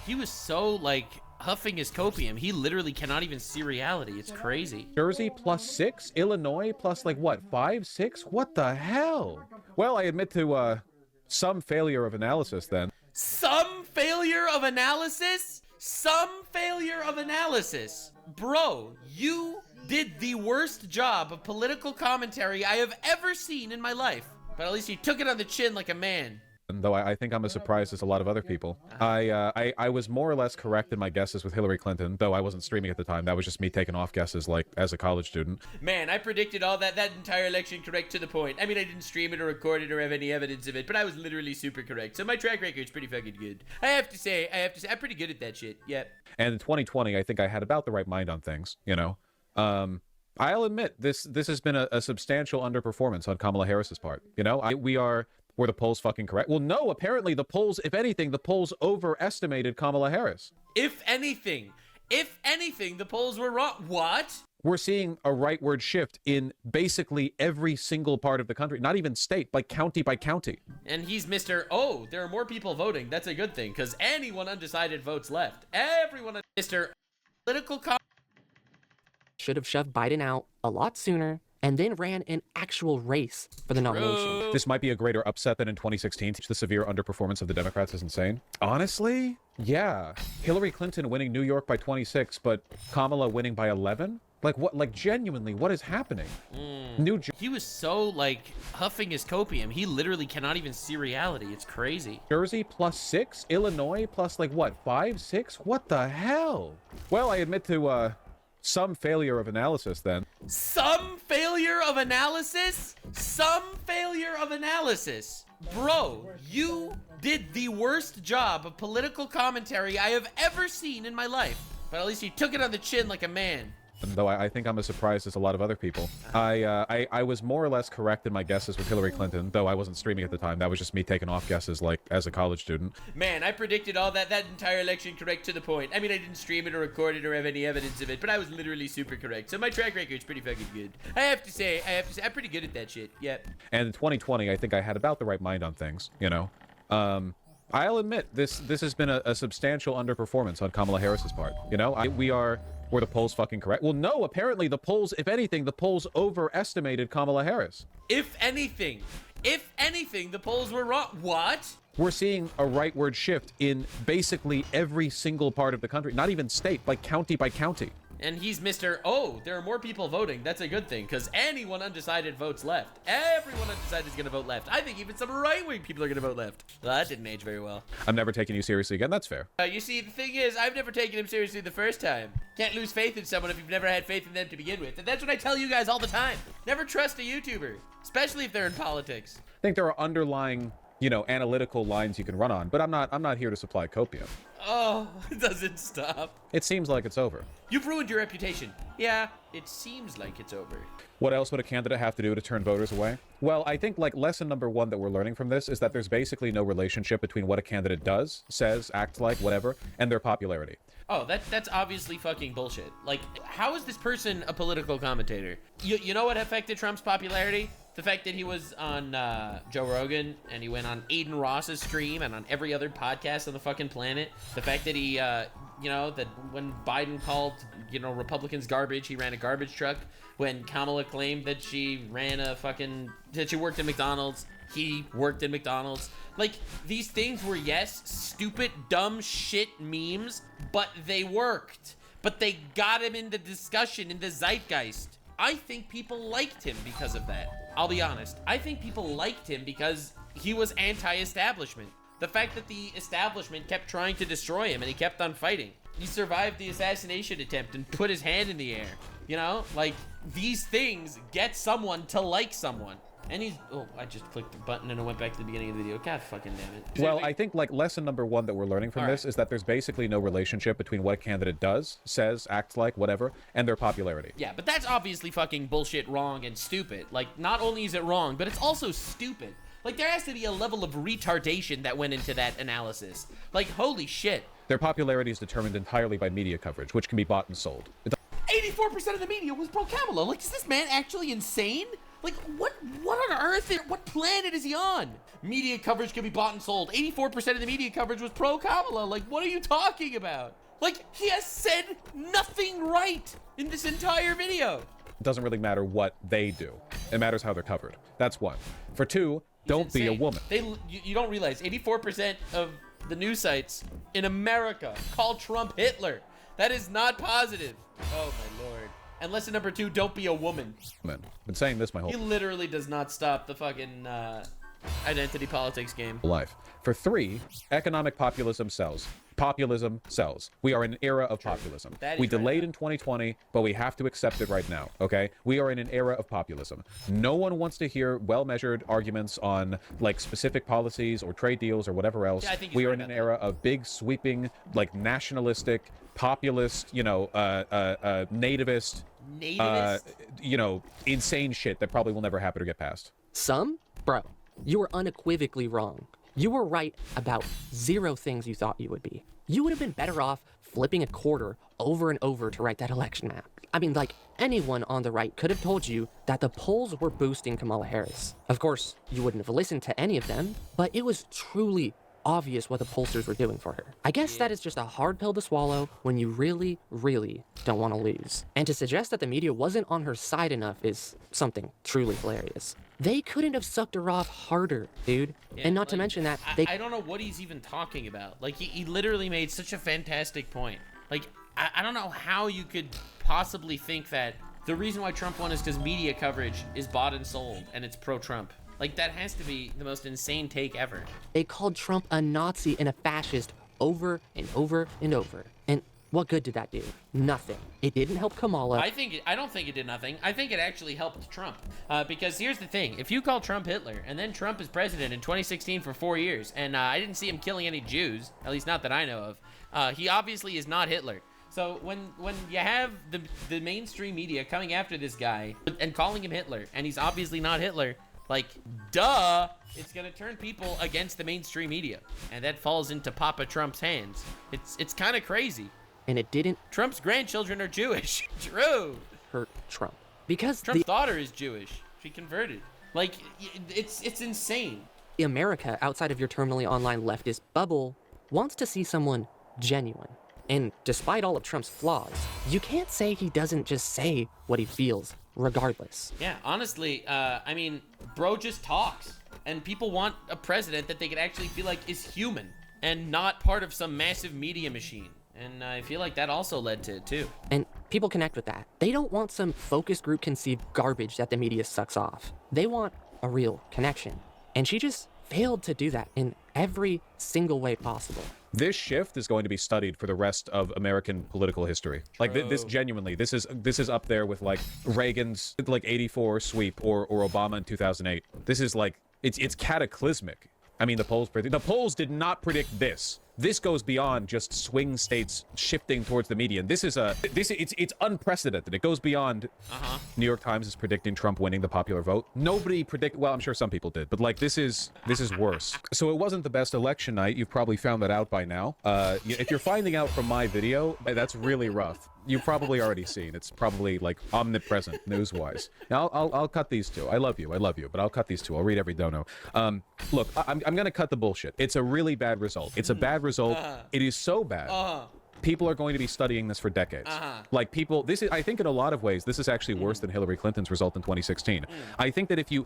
He was so, like, huffing his copium. He literally cannot even see reality. It's crazy. Jersey +6? Illinois plus, like, what, 5, 6? What the hell? Well, I admit to, some failure of analysis, then. Some failure of analysis? Some failure of analysis. Bro, you did the worst job of political commentary I have ever seen in my life. But at least you took it on the chin like a man. Though I think I'm as surprised as a lot of other people. I was more or less correct in my guesses with Hillary Clinton, though I wasn't streaming at the time. That was just me taking off guesses, like, as a college student. Man, I predicted all that entire election correct to the point. I mean, I didn't stream it or record it or have any evidence of it, but I was literally super correct. So my track record's pretty fucking good. I have to say, I'm pretty good at that shit. Yep. And in 2020, I think I had about the right mind on things, you know? I'll admit, this has been a substantial underperformance on Kamala Harris's part. You know, were the polls fucking correct? Well, no, apparently the polls, if anything, the polls overestimated Kamala Harris. If anything, the polls were wrong. What? We're seeing a rightward shift in basically every single part of the country, not even state, but county by county. And he's Mr. Oh, there are more people voting. That's a good thing, because anyone undecided votes left. Everyone, Mr. Political should have shoved Biden out a lot sooner and then ran an actual race for the nomination. This might be a greater upset than in 2016. The severe underperformance of the Democrats is insane. Honestly, yeah. Hillary Clinton winning New York by 26, but Kamala winning by 11? Like, what? Like, genuinely, what is happening? He was so, like, huffing his copium. He literally cannot even see reality. It's crazy. Jersey +6? Illinois plus, like, what, 5, 6? What the hell? Well, I admit to, some failure of analysis, then. Some failure of analysis? Some failure of analysis. Bro, you did the worst job of political commentary I have ever seen in my life. But at least you took it on the chin like a man. Though I think I'm as surprised as a lot of other people. I was more or less correct in my guesses with Hillary Clinton, though I wasn't streaming at the time. That was just me taking off guesses, like, as a college student. Man, I predicted all that entire election correct to the point. I mean, I didn't stream it or record it or have any evidence of it, but I was literally super correct. So my track record's pretty fucking good. I have to say, I'm pretty good at that shit. Yep. And in 2020, I think I had about the right mind on things, you know? I'll admit, this has been a substantial underperformance on Kamala Harris's part, you know? Were the polls fucking correct? Well, no, apparently the polls, if anything, the polls overestimated Kamala Harris. If anything, the polls were wrong. What? We're seeing a rightward shift in basically every single part of the country, not even state, like county by county. And he's Mr. Oh, there are more people voting. That's a good thing, because anyone undecided votes left. Everyone undecided is going to vote left. I think even some right-wing people are going to vote left. Well, that didn't age very well. I'm never taking you seriously again. That's fair. You see, the thing is, I've never taken him seriously the first time. Can't lose faith in someone if you've never had faith in them to begin with. And that's what I tell you guys all the time. Never trust a YouTuber, especially if they're in politics. I think there are underlying, you know, analytical lines you can run on, but I'm not here to supply copium. Oh, it doesn't stop. It seems like it's over. You've ruined your reputation. Yeah, it seems like it's over. What else would a candidate have to do to turn voters away? Well, I think like lesson number one that we're learning from this is that there's basically no relationship between what a candidate does, says, acts like, whatever, and their popularity. Oh, that's obviously fucking bullshit. Like, how is this person a political commentator? You know what affected Trump's popularity? The fact that he was on Joe Rogan and he went on Aiden Ross's stream and on every other podcast on the fucking planet. The fact that he, you know, that when Biden called, you know, Republicans garbage, he ran a garbage truck. When Kamala claimed that she ran a fucking, that she worked at McDonald's, he worked at McDonald's. Like, these things were, yes, stupid, dumb shit memes, but they worked. But they got him in the discussion, in the zeitgeist. I think people liked him because of that. I'll be honest. I think people liked him because he was anti-establishment. The fact that the establishment kept trying to destroy him and he kept on fighting. He survived the assassination attempt and put his hand in the air. You know, like, these things get someone to like someone. And he's, oh, I just clicked the button and it went back to the beginning of the video. God fucking damn it. Well, I think like lesson number one that we're learning from this is that there's basically no relationship between what a candidate does, says, acts like, whatever, and their popularity. Yeah, but that's obviously fucking bullshit, wrong, and stupid. Like, not only is it wrong, but it's also stupid. Like, there has to be a level of retardation that went into that analysis. Like, holy shit. Their popularity is determined entirely by media coverage, which can be bought and sold. 84% of the media was pro-Kamala. Like, is this man actually insane? Like, what on earth, what planet is he on? Media coverage can be bought and sold. 84% of the media coverage was pro-Kamala. Like, what are you talking about? Like, he has said nothing right in this entire video. It doesn't really matter what they do. It matters how they're covered. That's one. For two, don't be a woman. You don't realize 84% of the news sites in America call Trump Hitler. That is not positive. Oh, my Lord. And lesson number two, don't be a woman. Been saying this my whole He literally does not stop the fucking identity politics game. life. For three, economic populism sells. Populism sells. We are in an era of populism. We delayed in 2020, but we have to accept it right now, okay? We are in an era of populism. No one wants to hear well-measured arguments on, like, specific policies or trade deals or whatever else. Yeah, we are in an era of big, sweeping, like, nationalistic, populist, you know, nativist, you know, insane shit that probably will never happen or get passed. Some? Bro, you were unequivocally wrong. You were right about 0 things you thought you would be. You would have been better off flipping a quarter over and over to write that election map. I mean, like, anyone on the right could have told you that the polls were boosting Kamala Harris. Of course, you wouldn't have listened to any of them, but it was truly obvious what the pollsters were doing for her. I guess that is just a hard pill to swallow when you really, really don't want to lose. And to suggest that the media wasn't on her side enough is something truly hilarious. They couldn't have sucked her off harder, dude. Yeah, and not to mention that they... I don't know what he's even talking about. Like, he literally made such a fantastic point. Like, I don't know how you could possibly think that the reason why Trump won is because media coverage is bought and sold and it's pro-Trump. Like, that has to be the most insane take ever. They called Trump a Nazi and a fascist over and over and over. And what good did that do? Nothing. It didn't help Kamala. I don't think it did nothing. I think it actually helped Trump. Because here's the thing. If you call Trump Hitler, and then Trump is president in 2016 for 4 years, and I didn't see him killing any Jews, at least not that I know of, he obviously is not Hitler. So when you have the mainstream media coming after this guy and calling him Hitler, and he's obviously not Hitler, like, duh, it's gonna turn people against the mainstream media. And that falls into Papa Trump's hands. It's kind of crazy. And it didn't. Trump's grandchildren are Jewish. True. Hurt Trump. Because Trump's daughter is Jewish. She converted. Like, it's insane. America, outside of your terminally online leftist bubble, wants to see someone genuine. And despite all of Trump's flaws, you can't say he doesn't just say what he feels, regardless. Yeah, honestly, I mean, bro just talks. And people want a president that they could actually feel like is human and not part of some massive media machine. And I feel like that also led to it, too. And people connect with that. They don't want some focus group conceived garbage that the media sucks off. They want a real connection. And she just failed to do that in every single way possible. This shift is going to be studied for the rest of American political history. Like this genuinely, this is up there with like Reagan's like 84 sweep or Obama in 2008. This is like, it's cataclysmic. I mean, the polls did not predict this. This goes beyond just swing states shifting towards the median. It's unprecedented. It goes beyond. New York Times is predicting Trump winning the popular vote. Nobody well, I'm sure some people did, but like this is worse. So it wasn't the best election night. You've probably found that out by now. If you're finding out from my video, that's really rough. You've probably already seen. It's probably like omnipresent news-wise. Now I'll cut these two. I love you, but I'll cut these two. I'll read every dono. Look, I'm gonna cut the bullshit. It's a really bad result. It's a bad result. It is so bad. People are going to be studying this for decades. Like people, I think in a lot of ways, this is actually worse than Hillary Clinton's result in 2016. I think that if you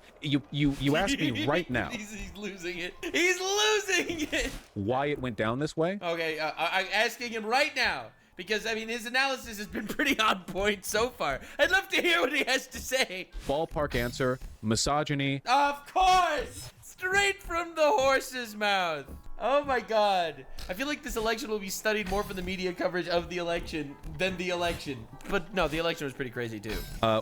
ask me right now, he's losing it. He's losing it. Why it went down this way? Okay, I'm asking him right now. Because, I mean, his analysis has been pretty on point so far. I'd love to hear what he has to say. Ballpark answer, misogyny. Of course! Straight from the horse's mouth. Oh my god. I feel like this election will be studied more for the media coverage of the election than the election. But no, the election was pretty crazy too.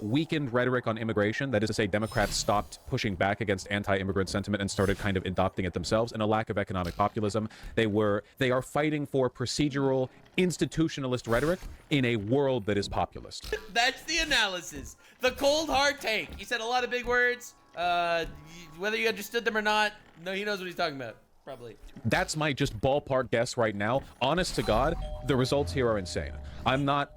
Weakened rhetoric on immigration. That is to say, Democrats stopped pushing back against anti-immigrant sentiment and started kind of adopting it themselves. And a lack of economic populism. They are fighting for procedural, institutionalist rhetoric in a world that is populist. That's the analysis. The cold hard take. He said a lot of big words. Whether you understood them or not, no, he knows what he's talking about. Probably. That's my just ballpark guess right now. Honest to God, the results here are insane. I'm not,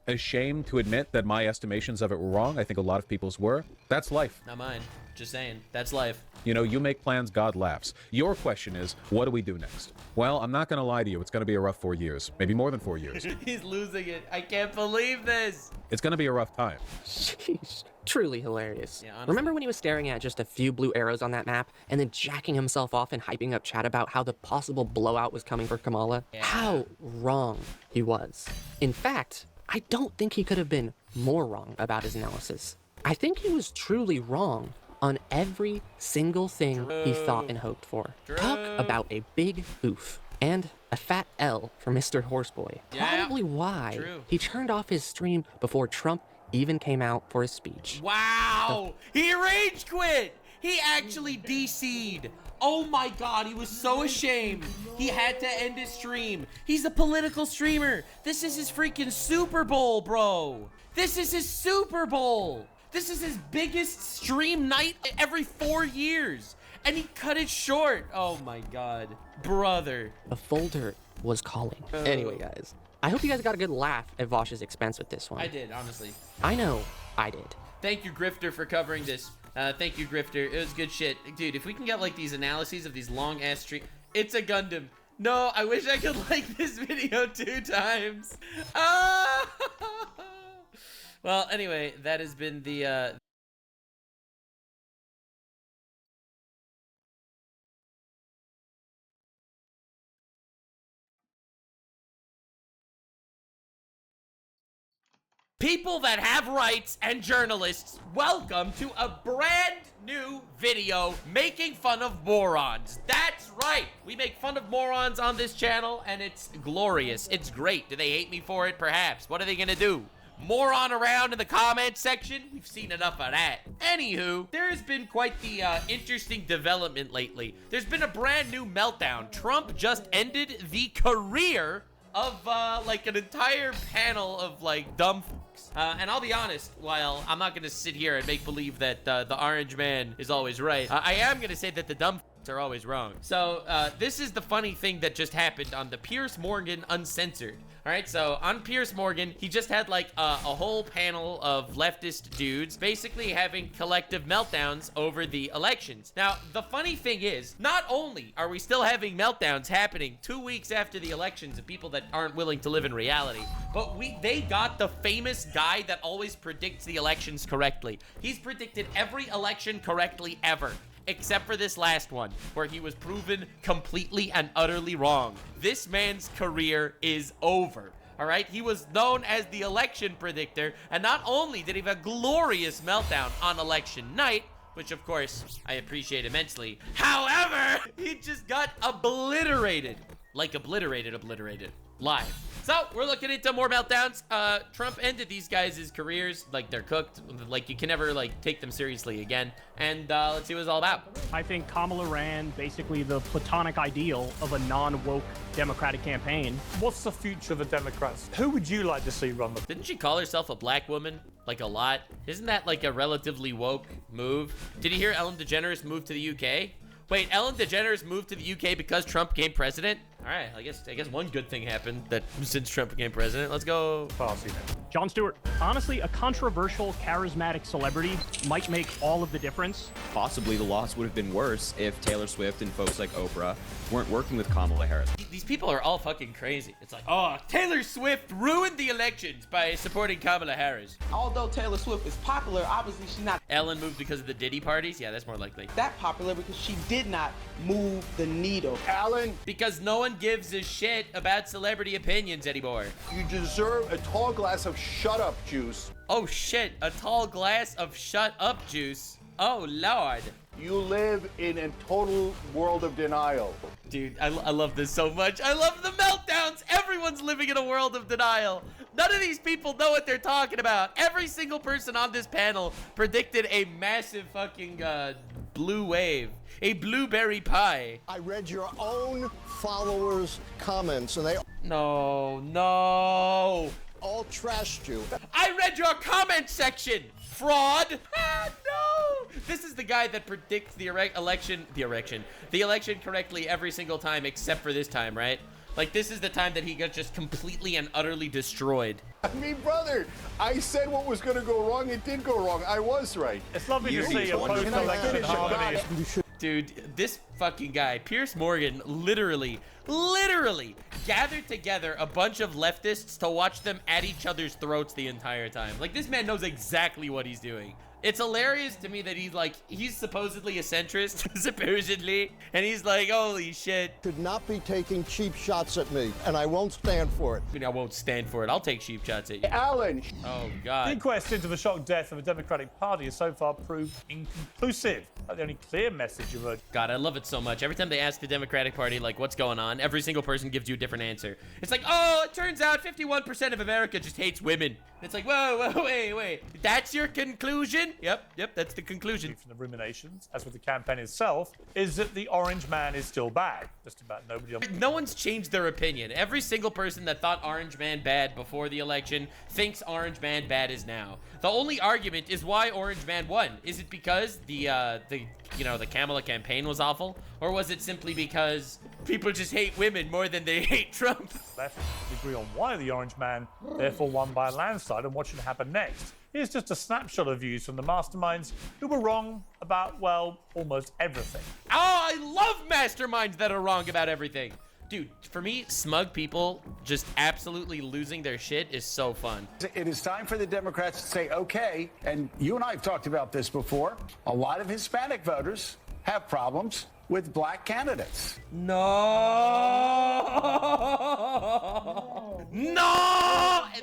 ashamed to admit that my estimations of it were wrong. I think a lot of people's were. That's life. Not mine. Just saying. That's life. You make plans, God laughs. Your question is, what do we do next? Well, I'm not going to lie to you. It's going to be a rough 4 years. Maybe more than 4 years. He's losing it. I can't believe this. It's going to be a rough time. Sheesh. Truly hilarious. Yeah, honestly. Remember when he was staring at just a few blue arrows on that map and then jacking himself off and hyping up chat about how the possible blowout was coming for Kamala? Yeah. How wrong he was. In fact, I don't think he could have been more wrong about his analysis. I think he was truly wrong on every single thing he thought and hoped for. Talk about a big oof. And a fat L for Mr. Horseboy. Probably why he turned off his stream before Trump even came out for his speech. Wow! He rage quit! He actually DC'd. Oh my god, he was so ashamed. He had to end his stream. He's a political streamer. This is his freaking Super Bowl, bro. This is his Super Bowl. This is his biggest stream night every 4 years. And he cut it short. Oh my god. Brother. The folder was calling. Anyway, guys. I hope you guys got a good laugh at Vosh's expense with this one. I did, honestly. I know I did. Thank you, Grifter, for covering this. Thank you, Grifter. It was good shit. Dude, if we can get, like, these analyses of these long-ass streams... It's a Gundam. No, I wish I could like this video 2 times. Ah! Well, anyway, that has been the... People that have rights and journalists, welcome to a brand new video making fun of morons. That's right. We make fun of morons on this channel and it's glorious. It's great. Do they hate me for it? Perhaps. What are they gonna do? Moron around in the comment section? We've seen enough of that. Anywho, there has been quite the interesting development lately. There's been a brand new meltdown. Trump just ended the career of like an entire panel of like dumb folks. And I'll be honest, while I'm not gonna sit here and make believe that the orange man is always right, I am gonna say that the dumb folks are always wrong. So this is the funny thing that just happened on the Piers Morgan Uncensored. All right, so on Piers Morgan, he just had like a whole panel of leftist dudes basically having collective meltdowns over the elections. Now, the funny thing is, not only are we still having meltdowns happening 2 weeks after the elections of people that aren't willing to live in reality, but they got the famous guy that always predicts the elections correctly. He's predicted every election correctly ever. Except for this last one, where he was proven completely and utterly wrong. This man's career is over, all right? He was known as the election predictor, and not only did he have a glorious meltdown on election night, which of course I appreciate immensely, however, he just got obliterated. Like obliterated, live. So we're looking into more meltdowns. Trump ended these guys' careers. Like, they're cooked. Like, you can never, like, take them seriously again. And let's see what it's all about. I think Kamala ran basically the platonic ideal of a non-woke Democratic campaign. What's the future of the Democrats? Who would you like to see run the... Didn't she call herself a black woman? Like, a lot? Isn't that, like, a relatively woke move? Did you hear Ellen DeGeneres moved to the UK? Wait, Ellen DeGeneres moved to the UK because Trump became president? All right, I guess one good thing happened that since Trump became president. Let's go. Jon Stewart, honestly, a controversial, charismatic celebrity might make all of the difference. Possibly the loss would have been worse if Taylor Swift and folks like Oprah weren't working with Kamala Harris. These people are all fucking crazy. It's like, oh, Taylor Swift ruined the elections by supporting Kamala Harris. Although Taylor Swift is popular, obviously she's not Ellen moved because of the Diddy parties? Yeah, that's more likely. that popular because she did not move the needle. Alan? Because no one gives a shit about celebrity opinions anymore. You deserve a tall glass of shut up juice. Oh shit, a tall glass of shut up juice. Oh lord. You live in a total world of denial. Dude, I love this so much. I love the meltdowns. Everyone's living in a world of denial. None of these people know what they're talking about. Every single person on this panel predicted a massive fucking blue wave. A blueberry pie. I read your own followers' comments and they No. all trashed you. I read your comment section. Fraud. Ah, no. This is the guy that predicts the election correctly every single time except for this time, right? Like, this is the time that he got just completely and utterly destroyed. I mean, brother, I said what was going to go wrong. It did go wrong. I was right. It's lovely to see a post-election harmony. Dude, this fucking guy, Piers Morgan, literally gathered together a bunch of leftists to watch them at each other's throats the entire time. Like, this man knows exactly what he's doing. It's hilarious to me that he's supposedly a centrist, supposedly, and he's like, holy shit. Should not be taking cheap shots at me, and I won't stand for it. I mean, I won't stand for it. I'll take cheap shots at you. Alan. Oh, God. The inquest into the shock death of the Democratic Party has so far proved inconclusive. Like, the only clear message emerged. God, I love it so much. Every time they ask the Democratic Party, like, what's going on, every single person gives you a different answer. It's like, oh, it turns out 51% of America just hates women. It's like, whoa, wait. That's your conclusion? Yep, that's the conclusion. From the ruminations, as with the campaign itself, is that the orange man is still bad. Just about nobody else. No one's changed their opinion. Every single person that thought Orange Man bad before the election thinks Orange Man bad is now. The only argument is why Orange Man won. Is it because the Kamala campaign was awful? Or was it simply because people just hate women more than they hate Trump? Left agree on why the orange man therefore won by a landslide and what should happen next. Here's just a snapshot of views from the masterminds who were wrong about, well, almost everything. Oh, I love masterminds that are wrong about everything. Dude, for me, smug people just absolutely losing their shit is so fun. It is time for the Democrats to say, okay, and you and I have talked about this before, a lot of Hispanic voters have problems with black candidates. No!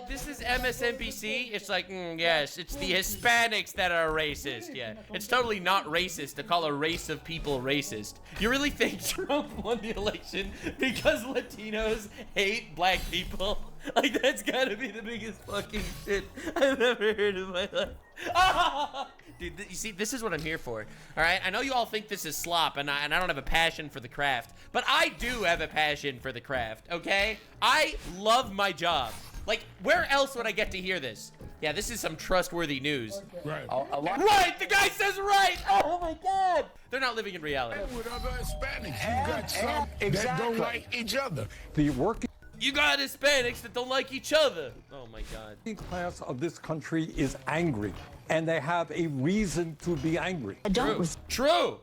This is MSNBC. It's like, yes, it's the Hispanics that are racist. Yeah, it's totally not racist to call a race of people racist. You really think Trump won the election because Latinos hate black people? Like, that's gotta be the biggest fucking shit I've ever heard in my life. Dude, you see, this is what I'm here for, all right? I know you all think this is slop, and I don't have a passion for the craft, but I do have a passion for the craft, okay? I love my job. Like, where else would I get to hear this? Yeah, this is some trustworthy news. Right. Right! The guy says right! Oh, my God! They're not living in reality. With other Hispanics, you got some that don't like each other. The working You got Hispanics that don't like each other. Oh, my God. class of this country is angry, and they have a reason to be angry. True.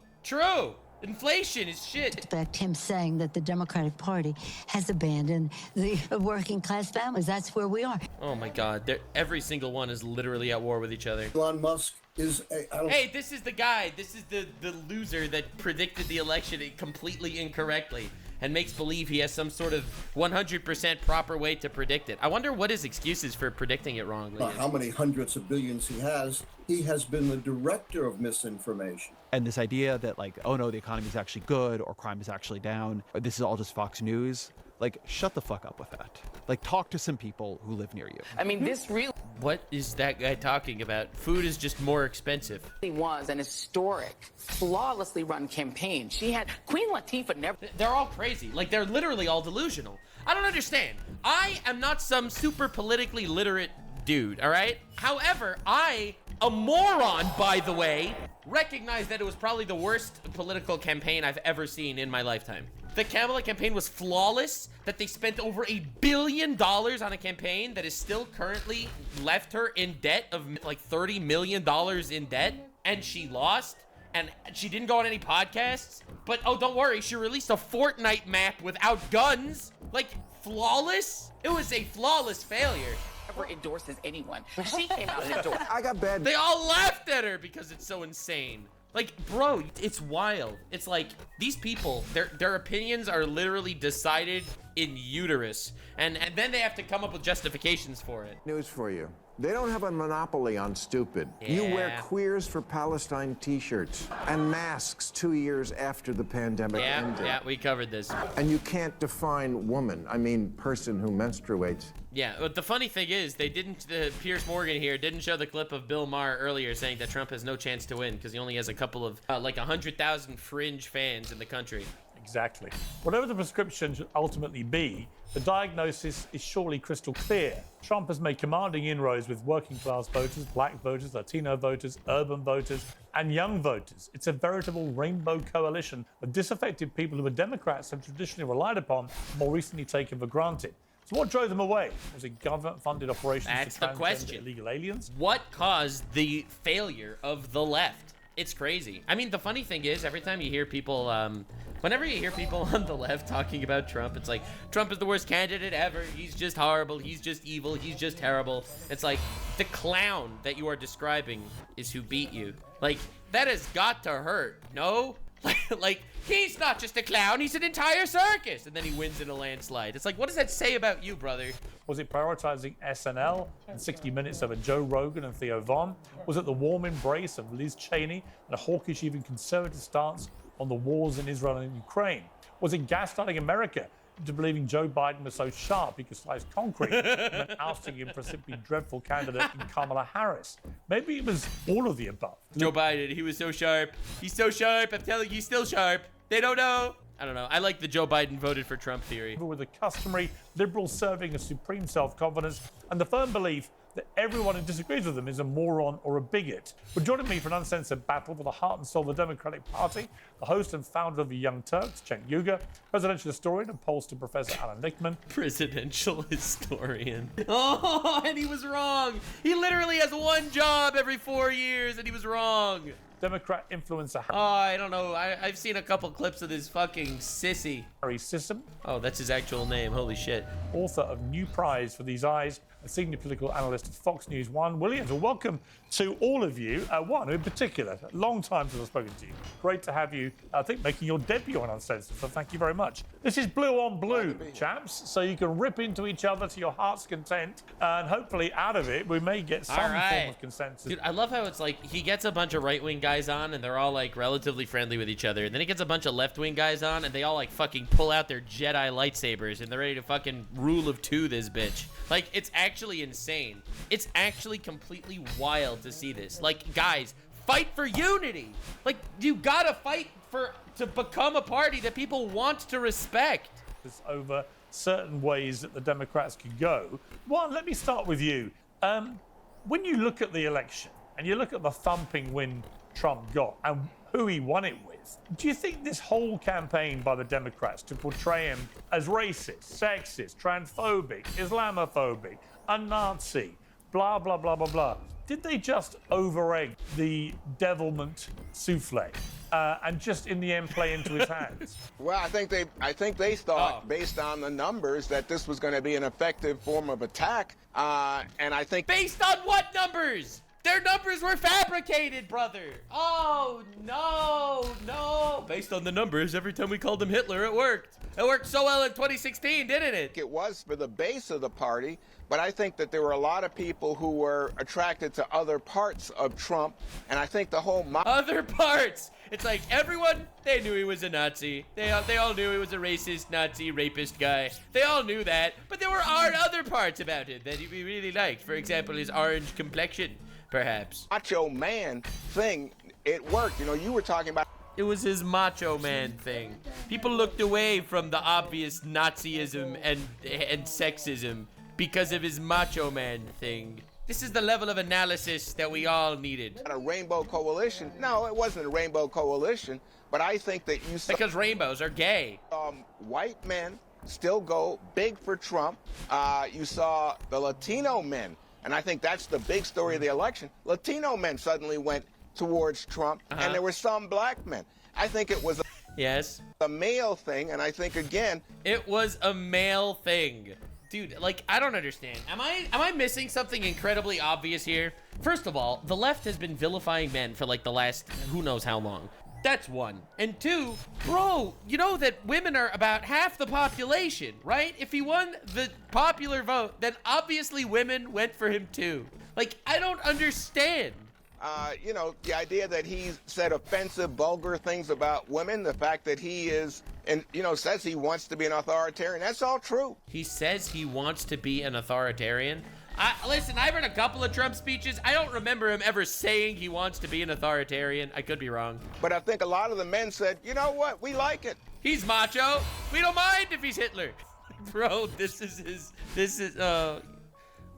Inflation is shit. Respect him saying that the Democratic Party has abandoned the working class families. That's where we are. Oh my God, every single one is literally at war with each other. Elon Musk is Hey, this is the guy. This is the loser that predicted the election completely incorrectly and makes believe he has some sort of 100% proper way to predict it. I wonder what his excuse is for predicting it wrongly. how many hundreds of billions he has been the director of misinformation. And this idea that, like, oh no, the economy is actually good or crime is actually down, or this is all just Fox News. Like, shut the fuck up with that. Like, talk to some people who live near you. I mean, this really What is that guy talking about? Food is just more expensive. was an historic, flawlessly run campaign. She had Queen Latifah never. They're all crazy. Like, they're literally all delusional. I don't understand. I am not some super politically literate dude, all right? However, I, a moron, by the way, recognize that it was probably the worst political campaign I've ever seen in my lifetime. The Kamala campaign was flawless, that they spent over $1 billion on a campaign that is still currently left her in debt of like $30 million in debt, and she lost, and she didn't go on any podcasts. But oh, don't worry, she released a Fortnite map without guns. Like, flawless? It was a flawless failure. Never endorses anyone. She came out and endorsed. I got bad. They all laughed at her because it's so insane. Like, bro, it's wild. It's like, these people, their opinions are literally decided in uterus. And then they have to come up with justifications for it. News for you. They don't have a monopoly on stupid. You wear Yeah. Queers for Palestine t-shirts and masks 2 years after the pandemic ended. Yeah, we covered this. And you can't define woman, I mean person who menstruates. Yeah, but the funny thing is, they didn't, Piers Morgan here didn't show the clip of Bill Maher earlier saying that Trump has no chance to win because he only has a couple of, like 100,000 fringe fans in the country. Exactly. Whatever the prescription should ultimately be, the diagnosis is surely crystal clear. Trump has made commanding inroads with working class voters, black voters, Latino voters, urban voters, and young voters. It's a veritable rainbow coalition of disaffected people who the Democrats have traditionally relied upon, more recently taken for granted. So what drove them away? Was it government-funded operations That's to the transgender question. illegal aliens? What caused the failure of the left? It's crazy. I mean, the funny thing is, every time you hear people, whenever you hear people on the left talking about Trump, it's like, Trump is the worst candidate ever. He's just horrible. He's just evil. He's just terrible. It's like, the clown that you are describing is who beat you. Like, that has got to hurt, no? Like, he's not just a clown, he's an entire circus. And then he wins in a landslide. It's like, what does that say about you, brother? Was it prioritizing SNL and 60 Minutes over Joe Rogan and Theo Von? Was it the warm embrace of Liz Cheney and a hawkish, even conservative stance on the wars in Israel and Ukraine? Was it gaslighting America into believing Joe Biden was so sharp he could slice concrete and then ousting him for a simply dreadful candidate in Kamala Harris? Maybe it was all of the above. Joe Biden, he was so sharp. He's so sharp. I'm telling you, he's still sharp. They don't know. I don't know. I like the Joe Biden voted for Trump theory. With the customary liberal serving of supreme self-confidence and the firm belief that everyone who disagrees with them is a moron or a bigot. But joining me for an uncensored battle for the heart and soul of the Democratic Party, the host and founder of the Young Turks, Cenk Uygur, presidential historian and pollster Professor Alan Nickman. Presidential historian. Oh, and he was wrong. He literally has one job every 4 years, and he was wrong. Democrat influencer. Oh, I don't know. I've seen a couple clips of this fucking sissy. Harry Sisson. Oh, that's his actual name. Holy shit. Author of New Prize for These Eyes, a senior political analyst at Fox News. Juan Williams. Well, welcome to all of you. One in particular, a long time since I've spoken to you. Great to have you, I think, making your debut on Uncensored, so thank you very much. This is Blue on Blue, chaps, so you can rip into each other to your heart's content, and hopefully out of it, we may get some form of consensus. Dude, I love how it's like, he gets a bunch of right-wing guys on, and they're all, like, relatively friendly with each other, and then he gets a bunch of left-wing guys on, and they all, like, fucking pull out their Jedi lightsabers, and they're ready to fucking rule of two this bitch. Like, it's actually insane. It's actually completely wild to see this. Like, guys, fight for unity. Like, you gotta fight to become a party that people want to respect. Over certain ways that the Democrats could go. Juan, let me start with you. When you look at the election and you look at the thumping win Trump got and who he won it with, do you think this whole campaign by the Democrats to portray him as racist, sexist, transphobic, Islamophobic, a Nazi, blah, blah, blah, blah, blah, did they just over-egg the devilment souffle and just in the end play into his hands? Well, I think they thought, based on the numbers, that this was going to be an effective form of attack, and I think... Based on what numbers? Their numbers were fabricated, brother. Oh, no. Based on the numbers, every time we called him Hitler, it worked. It worked so well in 2016, didn't it? It was for the base of the party, but I think that there were a lot of people who were attracted to other parts of Trump, and I think the whole other parts. It's like everyone, they knew he was a Nazi. They all knew he was a racist, Nazi, rapist guy. They all knew that, but there were other parts about him that we really liked. For example, his orange complexion, perhaps. Macho man thing, it worked. You know, you were talking about. It was his macho man thing. People looked away from the obvious Nazism and sexism because of his macho man thing. This is the level of analysis that we all needed. A rainbow coalition? No, it wasn't a rainbow coalition, but I think that you saw... Because rainbows are gay. White men still go big for Trump. You saw the Latino men, and I think that's the big story of the election. Latino men suddenly went towards Trump, and there were some black men. I think it was a male thing, and I think, again... It was a male thing. Dude, like, I don't understand. Am I missing something incredibly obvious here? First of all, the left has been vilifying men for like the last who knows how long. That's one. And two, bro, you know that women are about half the population, right? If he won the popular vote, then obviously women went for him too. Like, I don't understand. You know, the idea that he said offensive, vulgar things about women, the fact that he is, and you know, says he wants to be an authoritarian, that's all true. He says he wants to be an authoritarian. Listen, I've heard a couple of Trump speeches. I don't remember him ever saying he wants to be an authoritarian. I could be wrong. But I think a lot of the men said, you know what, we like it. He's macho. We don't mind if he's Hitler. Bro,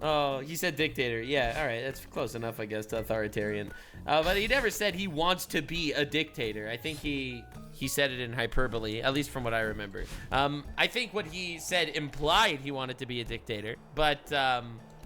Oh, he said dictator. Yeah, all right, that's close enough, I guess, to authoritarian. But he never said he wants to be a dictator. I think he said it in hyperbole, at least from what I remember. I think what he said implied he wanted to be a dictator, but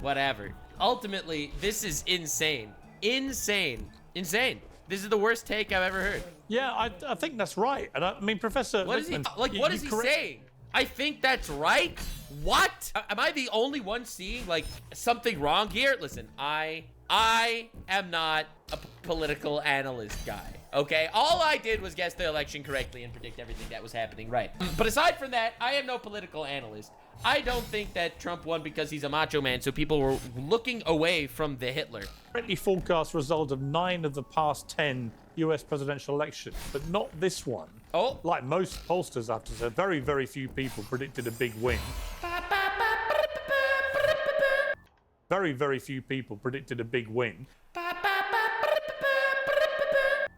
whatever. Ultimately, this is insane. Insane. This is the worst take I've ever heard. Yeah, I think that's right. And I mean, Professor... What is he, like, what is he saying? I think that's right? What? Am I the only one seeing, like, something wrong here? Listen, I am not a political analyst guy, okay? All I did was guess the election correctly and predict everything that was happening right. But aside from that, I am no political analyst. I don't think that Trump won because he's a macho man, so people were looking away from the Hitler. Correctly forecast result of 9 of the past 10 US presidential elections, but not this one. Oh. Like most pollsters, I have to say, very, very few people predicted a big win. Very, very few people predicted a big win.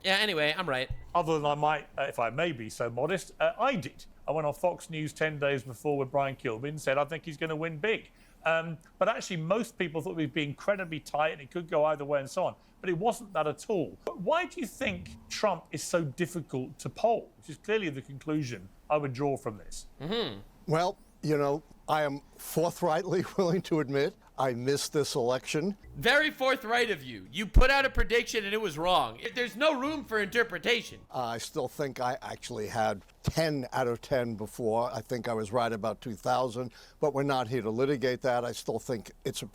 Yeah, anyway, I'm right. Other than I might, if I may be so modest, I did. I went on Fox News 10 days before with Brian Kilby and said, I think he's going to win big. But actually, most people thought it would be incredibly tight and it could go either way and so on. But it wasn't that at all. But why do you think Trump is so difficult to poll? Which is clearly the conclusion I would draw from this. Well, you know, I am forthrightly willing to admit I missed this election. Very forthright of you. You put out a prediction and it was wrong. There's no room for interpretation. I still think I actually had 10 out of 10 before. I think I was right about 2000, but we're not here to litigate that. I still think it's a